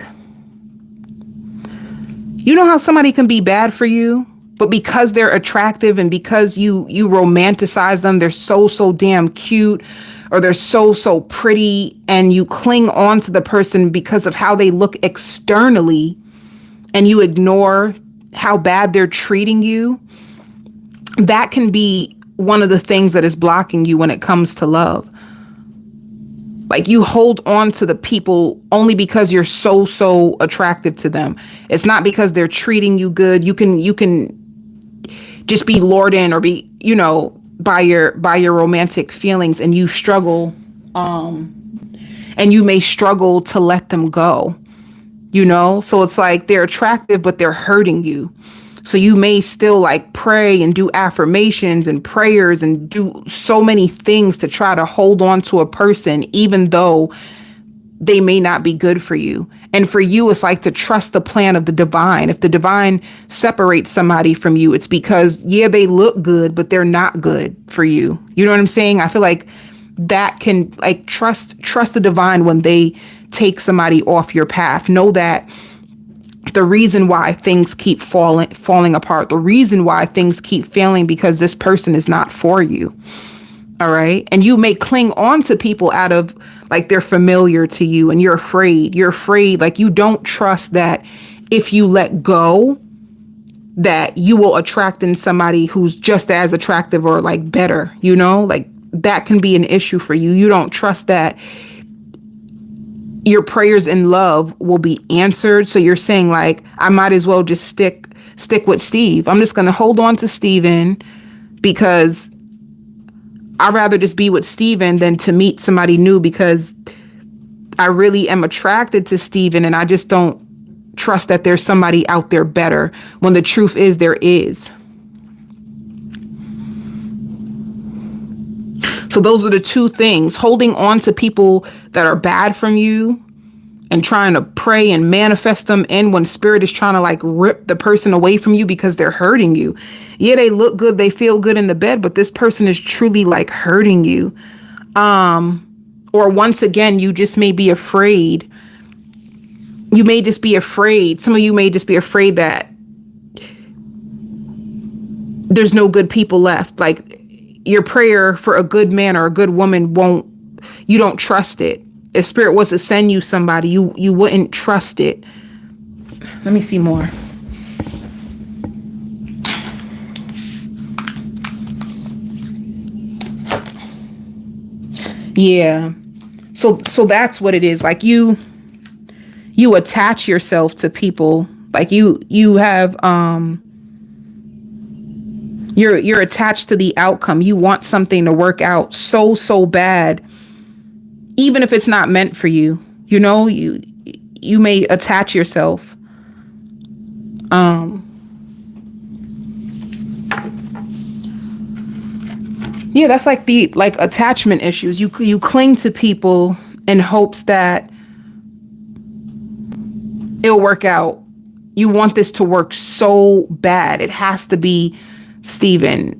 you know how somebody can be bad for you, but because they're attractive and because you romanticize them, they're so damn cute, or they're so pretty, and you cling on to the person because of how they look externally, and you ignore how bad they're treating you. That can be one of the things that is blocking you when it comes to love. Like, you hold on to the people only because you're so attractive to them. It's not because they're treating you good. You can just be lured in or be, by your romantic feelings, and you struggle, and you may struggle to let them go. So it's like they're attractive, but they're hurting you. So you may still like pray and do affirmations and prayers and do so many things to try to hold on to a person, even though they may not be good for you. And for you, it's like to trust the plan of the divine. If the divine separates somebody from you, it's because, yeah, they look good, but they're not good for you. You know what I'm saying? I feel like that can, like, trust the divine when they take somebody off your path. Know that the reason why things keep falling apart, the reason why things keep failing, because this person is not for you. All right. And you may cling on to people out of, like, they're familiar to you, and you're afraid. Like, you don't trust that if you let go, that you will attract in somebody who's just as attractive or like better, like that can be an issue for you. You don't trust that your prayers in love will be answered. So you're saying, like, I might as well just stick with Steve. I'm just going to hold on to Steven because I'd rather just be with Steven than to meet somebody new, because I really am attracted to Steven and I just don't trust that there's somebody out there better, when the truth is there is. So those are the two things: holding on to people that are bad from you and trying to pray and manifest them in when spirit is trying to, like, rip the person away from you because they're hurting you. Yeah, they look good, they feel good in the bed, but this person is truly, like, hurting you. Or once again, you just may be afraid. You may just be afraid. Some of you may just be afraid that there's no good people left. Like, your prayer for a good man or a good woman you don't trust it. If spirit was to send you somebody, you wouldn't trust it. Let me see more. Yeah. So that's what it is. Like, you attach yourself to people. Like, you have, you're attached to the outcome. You want something to work out so bad, even if it's not meant for you. You may attach yourself. Yeah, that's like the attachment issues. You cling to people in hopes that it'll work out. You want this to work so bad. It has to be Steven.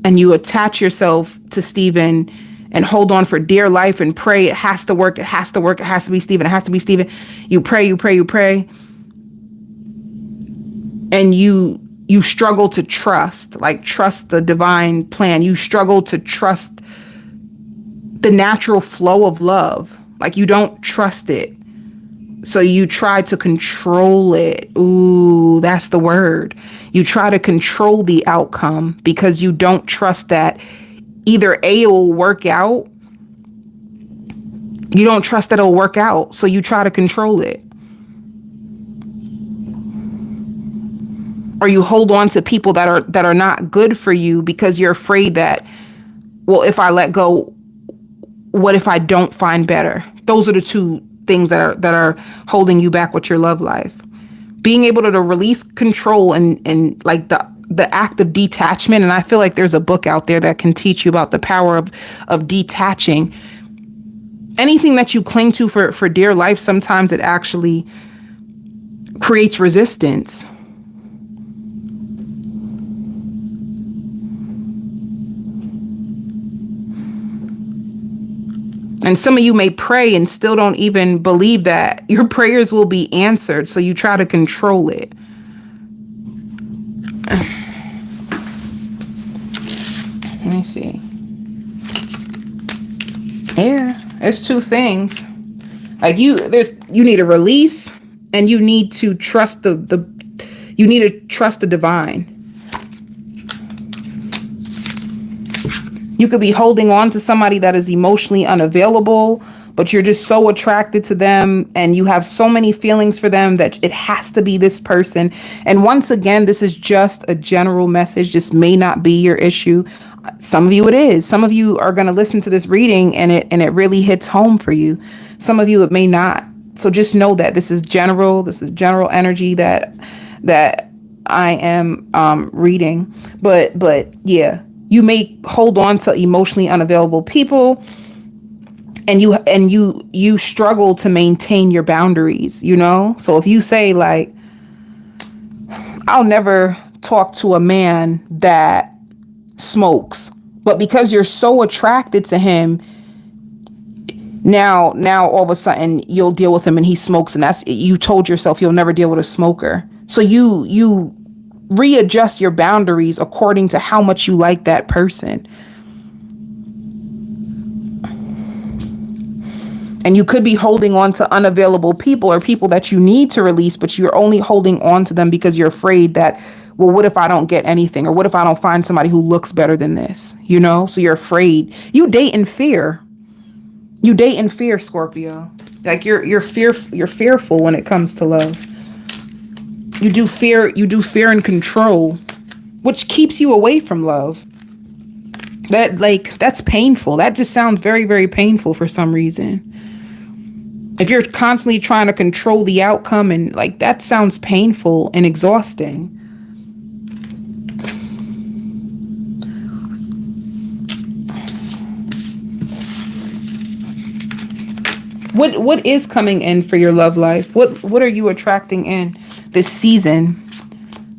And you attach yourself to Steven and hold on for dear life and pray. It has to work. It has to work. It has to be Steven. It has to be Steven. You pray. And you struggle to trust the divine plan. You struggle to trust the natural flow of love. Like, you don't trust it. So you try to control it. Ooh, that's the word. You try to control the outcome because you don't trust that either A, it will work out. You don't trust that it'll work out. So you try to control it. or you hold on to people that are not good for you because you're afraid that, well, if I let go, what if I don't find better? Those are the two things that are holding you back with your love life. Being able to release control and like the act of detachment. And I feel like there's a book out there that can teach you about the power of detaching. Anything that you cling to for dear life, sometimes it actually creates resistance. And some of you may pray and still don't even believe that your prayers will be answered. So you try to control it. Let me see. Yeah, it's two things. Like you need a release, and you need to trust the divine. You could be holding on to somebody that is emotionally unavailable, but you're just so attracted to them and you have so many feelings for them that it has to be this person. And once again, this is just a general message. This may not be your issue. Some of you it is. Some of you are going to listen to this reading and it really hits home for you. Some of you it may not. So just know that this is general. This is general energy that I am reading. But yeah. You may hold on to emotionally unavailable people, and you struggle to maintain your boundaries, you know? So if you say like, I'll never talk to a man that smokes, but because you're so attracted to him, now all of a sudden you'll deal with him and he smokes, and that's, you told yourself you'll never deal with a smoker. So you readjust your boundaries according to how much you like that person. And you could be holding on to unavailable people or people that you need to release, but you're only holding on to them because you're afraid that, well, what if I don't get anything? Or what if I don't find somebody who looks better than this? You know, so you're afraid. You date in fear. You date in fear, Scorpio. Like you're fearful when it comes to love. You do fear and control, which keeps you away from love. That's painful. That just sounds very, very painful for some reason. If you're constantly trying to control the outcome, and like that sounds painful and exhausting. What is coming in for your love life? What are you attracting in this season?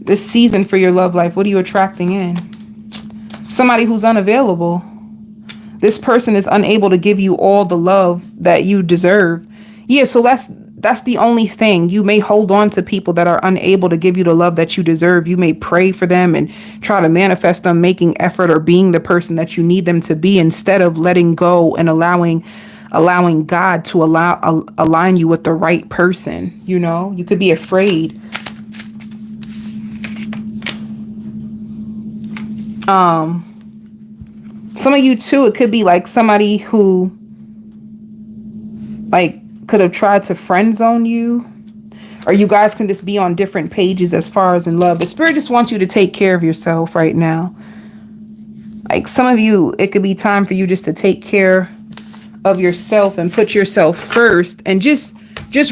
This season for your love life, what are you attracting in? Somebody who's unavailable. This person is unable to give you all the love that you deserve. Yeah, so that's the only thing. You may hold on to people that are unable to give you the love that you deserve. You may pray for them and try to manifest them making effort or being the person that you need them to be, instead of letting go and allowing God to align you with the right person. You know, you could be afraid. Some of you too, it could be like somebody who like could have tried to friend zone you, or you guys can just be on different pages as far as in love. But Spirit just wants you to take care of yourself right now. Like some of you, it could be time for you just to take care of yourself and put yourself first, and just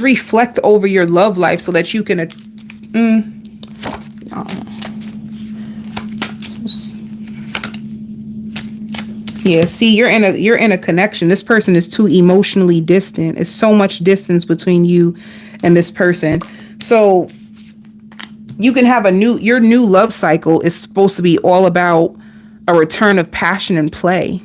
reflect over your love life so that you can yeah, see, you're in a connection. This person is too emotionally distant. It's so much distance between you and this person. So you can have your new love cycle is supposed to be all about a return of passion and play,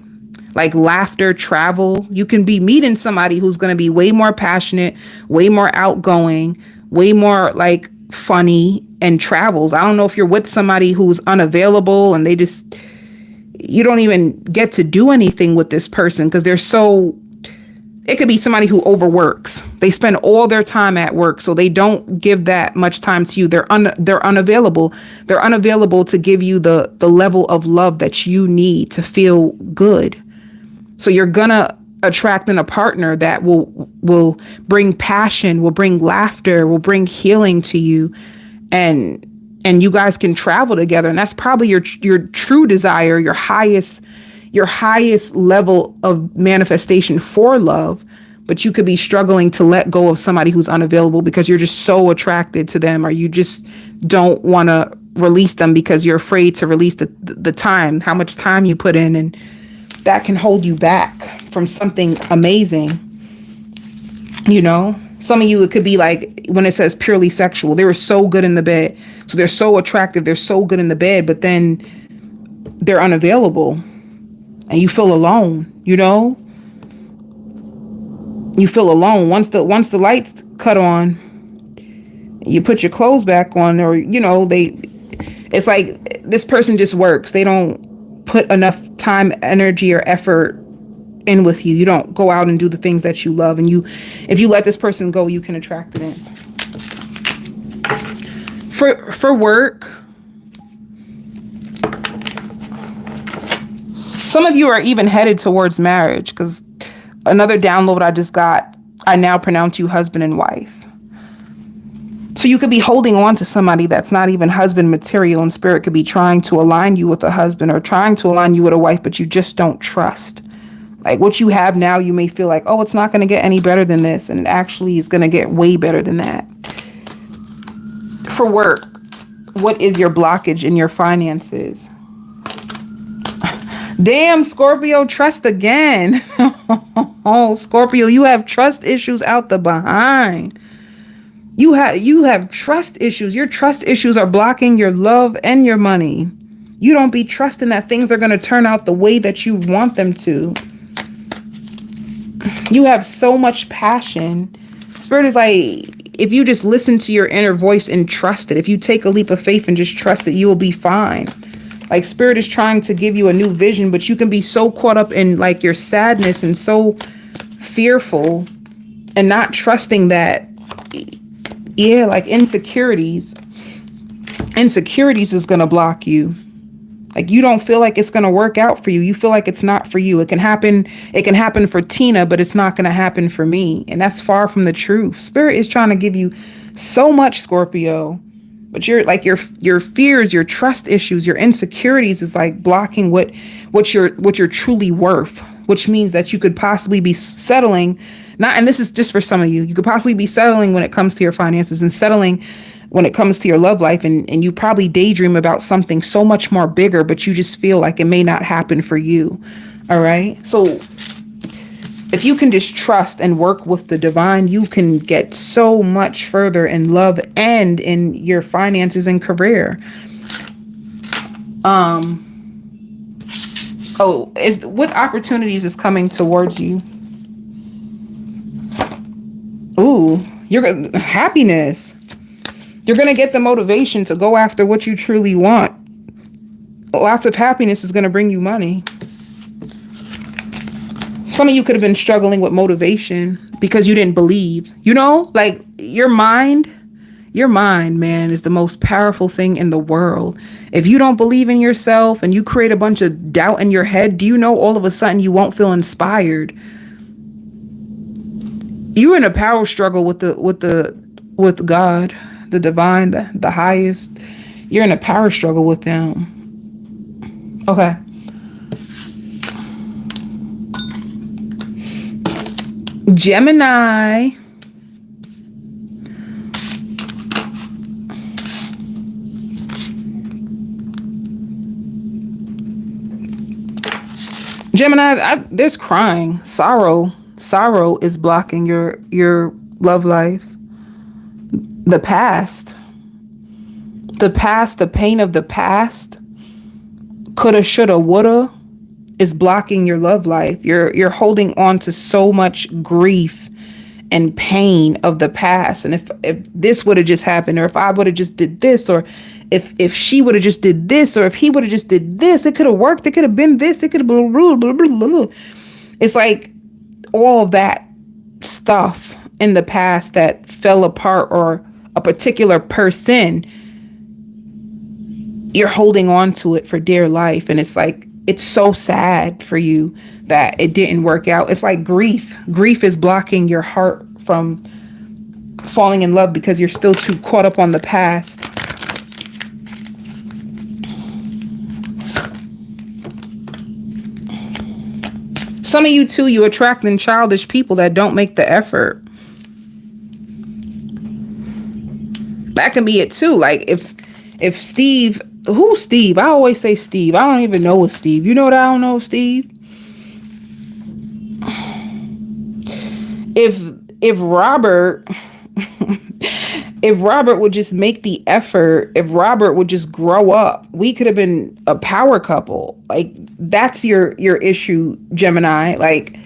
like laughter, travel. You can be meeting somebody who's going to be way more passionate, way more outgoing, way more like funny, and travels. I don't know if you're with somebody who's unavailable and you don't even get to do anything with this person because it could be somebody who overworks. They spend all their time at work, so they don't give that much time to you. They're unavailable. They're unavailable to give you the level of love that you need to feel good. So you're gonna attract in a partner that will bring passion, will bring laughter, will bring healing to you. And and you guys can travel together. And that's probably your true desire, your highest level of manifestation for love. But you could be struggling to let go of somebody who's unavailable because you're just so attracted to them, or you just don't want to release them because you're afraid to release the time, how much time you put in, and that can hold you back from something amazing. You know, some of you, it could be like when it says purely sexual, they were so good in the bed. So they're so attractive, they're so good in the bed, but then they're unavailable and you feel alone, you know? You feel alone. Once the lights cut on, you put your clothes back on, or, you know, it's like this person just works. They don't put enough time, energy, or effort in with you. You don't go out and do the things that you love. And if you let this person go, you can attract it in. For work, some of you are even headed towards marriage, because another download I just got, I now pronounce you husband and wife. So you could be holding on to somebody that's not even husband material, and spirit could be trying to align you with a husband or trying to align you with a wife, but you just don't trust. Like what you have now, you may feel like, oh, it's not going to get any better than this. And it actually is going to get way better than that. For work, what is your blockage in your finances? Damn, Scorpio, trust again. Oh, Scorpio, you have trust issues out the behind. You have trust issues. Your trust issues are blocking your love and your money. You don't be trusting that things are going to turn out the way that you want them to. You have so much passion. Spirit is like, if you just listen to your inner voice and trust it, if you take a leap of faith and just trust it, you will be fine. Like spirit is trying to give you a new vision, but you can be so caught up in like your sadness and so fearful and not trusting that. Yeah, like insecurities is going to block you. Like you don't feel like it's going to work out for you. You feel like it's not for you. It can happen for Tina, but it's not going to happen for me. And that's far from the truth. Spirit is trying to give you so much, Scorpio. But you're like your fears, your trust issues, your insecurities is like blocking what you're truly worth, which means that you could possibly be settling, and this is just for some of you, you could possibly be settling when it comes to your finances and settling when it comes to your love life. And you probably daydream about something so much more bigger, but you just feel like it may not happen for you. All right. So if you can just trust and work with the divine, you can get so much further in love and in your finances and career. What opportunities is coming towards you? Ooh, happiness. You're going to get the motivation to go after what you truly want. Lots of happiness is going to bring you money. Some of you could have been struggling with motivation because you didn't believe, you know, like your mind, man, is the most powerful thing in the world. If you don't believe in yourself and you create a bunch of doubt in your head, do you know all of a sudden you won't feel inspired? You're in a power struggle with God, the divine, the highest. You're in a power struggle with them. Okay. Gemini. There's crying. Sorrow is blocking your love life. The past, the pain of the past, coulda, shoulda, woulda, is blocking your love life. You're holding on to so much grief and pain of the past. And if this would have just happened, or if I would have just did this, or if she would have just did this, or if he would have just did this, it could have worked. It could have been this. It could have been blah, blah, blah, blah, blah. It's like all of that stuff in the past that fell apart, or a particular person, you're holding on to it for dear life. And it's like, it's so sad for you that it didn't work out. It's like grief. Grief is blocking your heart from falling in love because you're still too caught up on the past. Some of you too, you attracting childish people that don't make the effort. That can be it too. Like if Steve, who's Steve? I always say Steve. I don't even know a Steve. You know what I don't know, Steve? If Robert if Robert would just make the effort, if Robert would just grow up, we could have been a power couple. Like, that's your issue, Gemini. Like,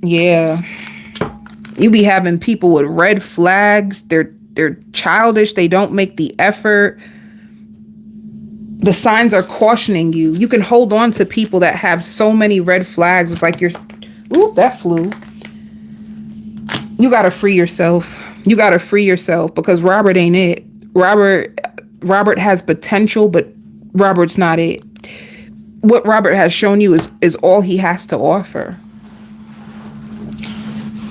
yeah, you be having people with red flags. They're childish. They don't make the effort. The signs are cautioning you. You can hold on to people that have so many red flags. It's like ooh, that flew. You got to free yourself. You got to free yourself because Robert ain't it. Robert has potential, but Robert's not it. What Robert has shown you is all he has to offer.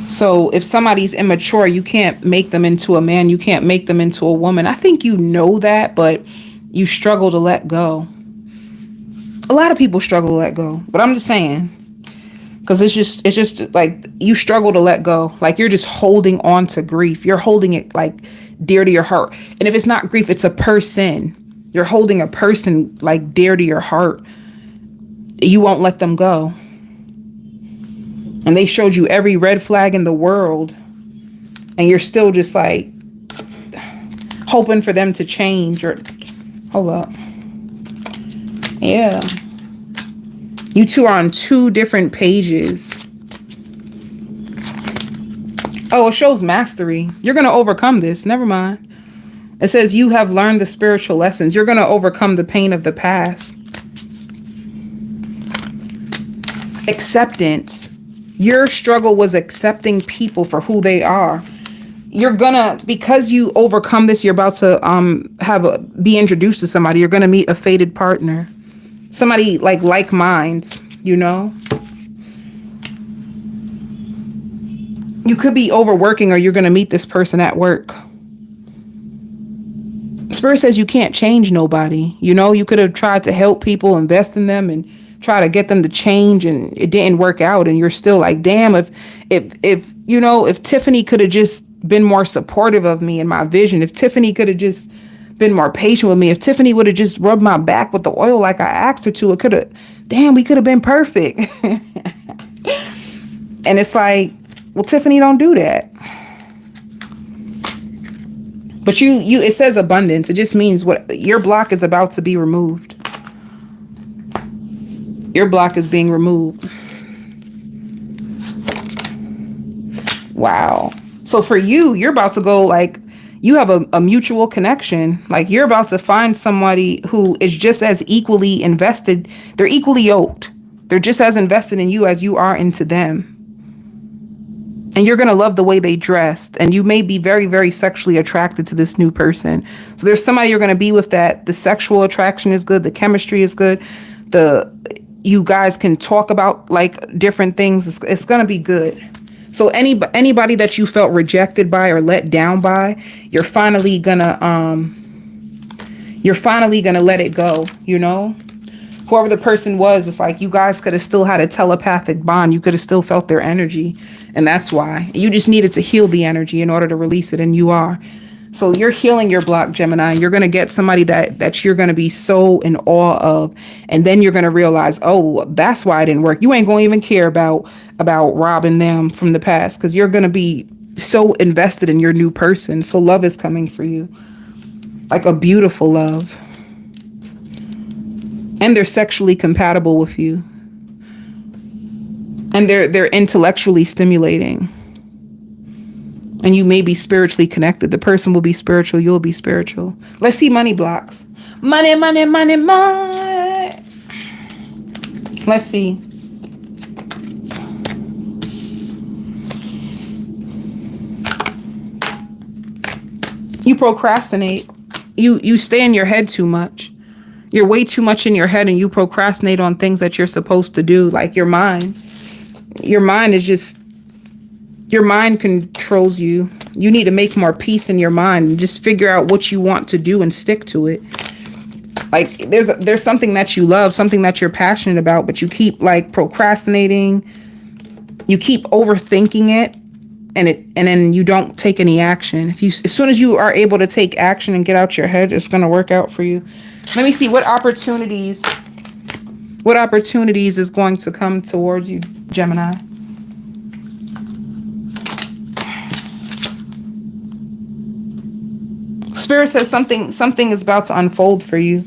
So if somebody's immature, you can't make them into a man. You can't make them into a woman. I think you know that, but you struggle to let go. A lot of people struggle to let go, but I'm just saying. Because it's just like you struggle to let go. Like you're just holding on to grief. You're holding it like dear to your heart. And if it's not grief, it's a person. You're holding a person like dear to your heart. You won't let them go. And they showed you every red flag in the world. And you're still just like hoping for them to change. Or hold up. Yeah. You two are on two different pages. Oh, it shows mastery. You're going to overcome this. Never mind. It says you have learned the spiritual lessons. You're going to overcome the pain of the past. Acceptance. Your struggle was accepting people for who they are. You're gonna, because you overcome this, you're about to be introduced to somebody. You're gonna meet a fated partner. Somebody like minds, you know? You could be overworking or you're going to meet this person at work. Spirit says you can't change nobody. You know, you could have tried to help people, invest in them and try to get them to change and it didn't work out. And you're still like, damn, if Tiffany could have just been more supportive of me and my vision, if Tiffany could have just been more patient with me, if Tiffany would have just rubbed my back with the oil like I asked her to, we could have been perfect. And it's like, well, Tiffany don't do that. But it says abundance. It just means what your block is about to be removed. Your block is being removed. Wow. So for you, you're about to go you have a mutual connection. Like you're about to find somebody who is just as equally invested. They're equally yoked. They're just as invested in you as you are into them. And you're going to love the way they dressed. And you may be very, very sexually attracted to this new person. So there's somebody you're going to be with that the sexual attraction is good. The chemistry is good. You guys can talk about different things. It's going to be good. So anybody that you felt rejected by or let down by, you're finally gonna let it go, you know? Whoever the person was, it's like you guys could have still had a telepathic bond. You could have still felt their energy. And that's why. You just needed to heal the energy in order to release it, and you are. So you're healing your block, Gemini. You're going to get somebody that you're going to be so in awe of. And then you're going to realize, oh, that's why it didn't work. You ain't going to even care about robbing them from the past because you're going to be so invested in your new person. So love is coming for you. Like a beautiful love. And they're sexually compatible with you. And they're intellectually stimulating. And you may be spiritually connected. The person will be spiritual. You'll be spiritual. Let's see money blocks. Money, money, money, money. Let's see. You procrastinate. You stay in your head too much. You're way too much in your head and you procrastinate on things that you're supposed to do, like your mind. Your mind controls you. You need to make more peace in your mind and just figure out what you want to do and stick to it. Like there's something that you love, something that you're passionate about, but you keep like procrastinating. You keep overthinking it, and then you don't take any action. As soon as you are able to take action and get out your head, it's going to work out for you. Let me see what opportunities is going to come towards you, Gemini. Spirit says something is about to unfold for you.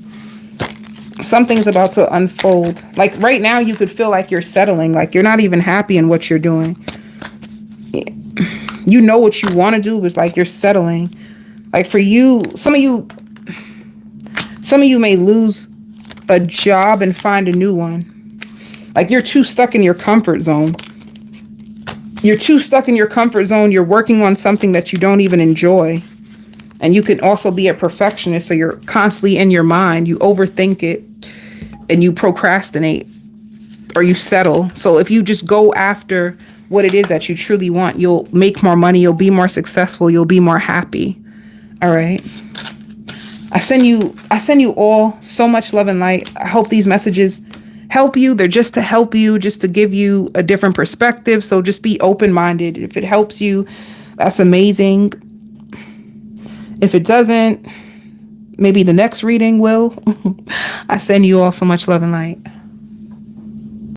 Something's about to unfold. Like right now you could feel like you're settling, like you're not even happy in what you're doing. You know what you want to do, but like you're settling. Like for you, some of you may lose a job and find a new one. Like you're too stuck in your comfort zone. You're too stuck in your comfort zone. You're working on something that you don't even enjoy. And you can also be a perfectionist, so you're constantly in your mind. You overthink it and you procrastinate or you settle. So if you just go after what it is that you truly want, you'll make more money, you'll be more successful, you'll be more happy. All right. I send you all so much love and light. I hope these messages help you. They're just to help you, just to give you a different perspective. So just be open-minded. If it helps you, that's amazing. If it doesn't, maybe the next reading will. I send you all so much love and light.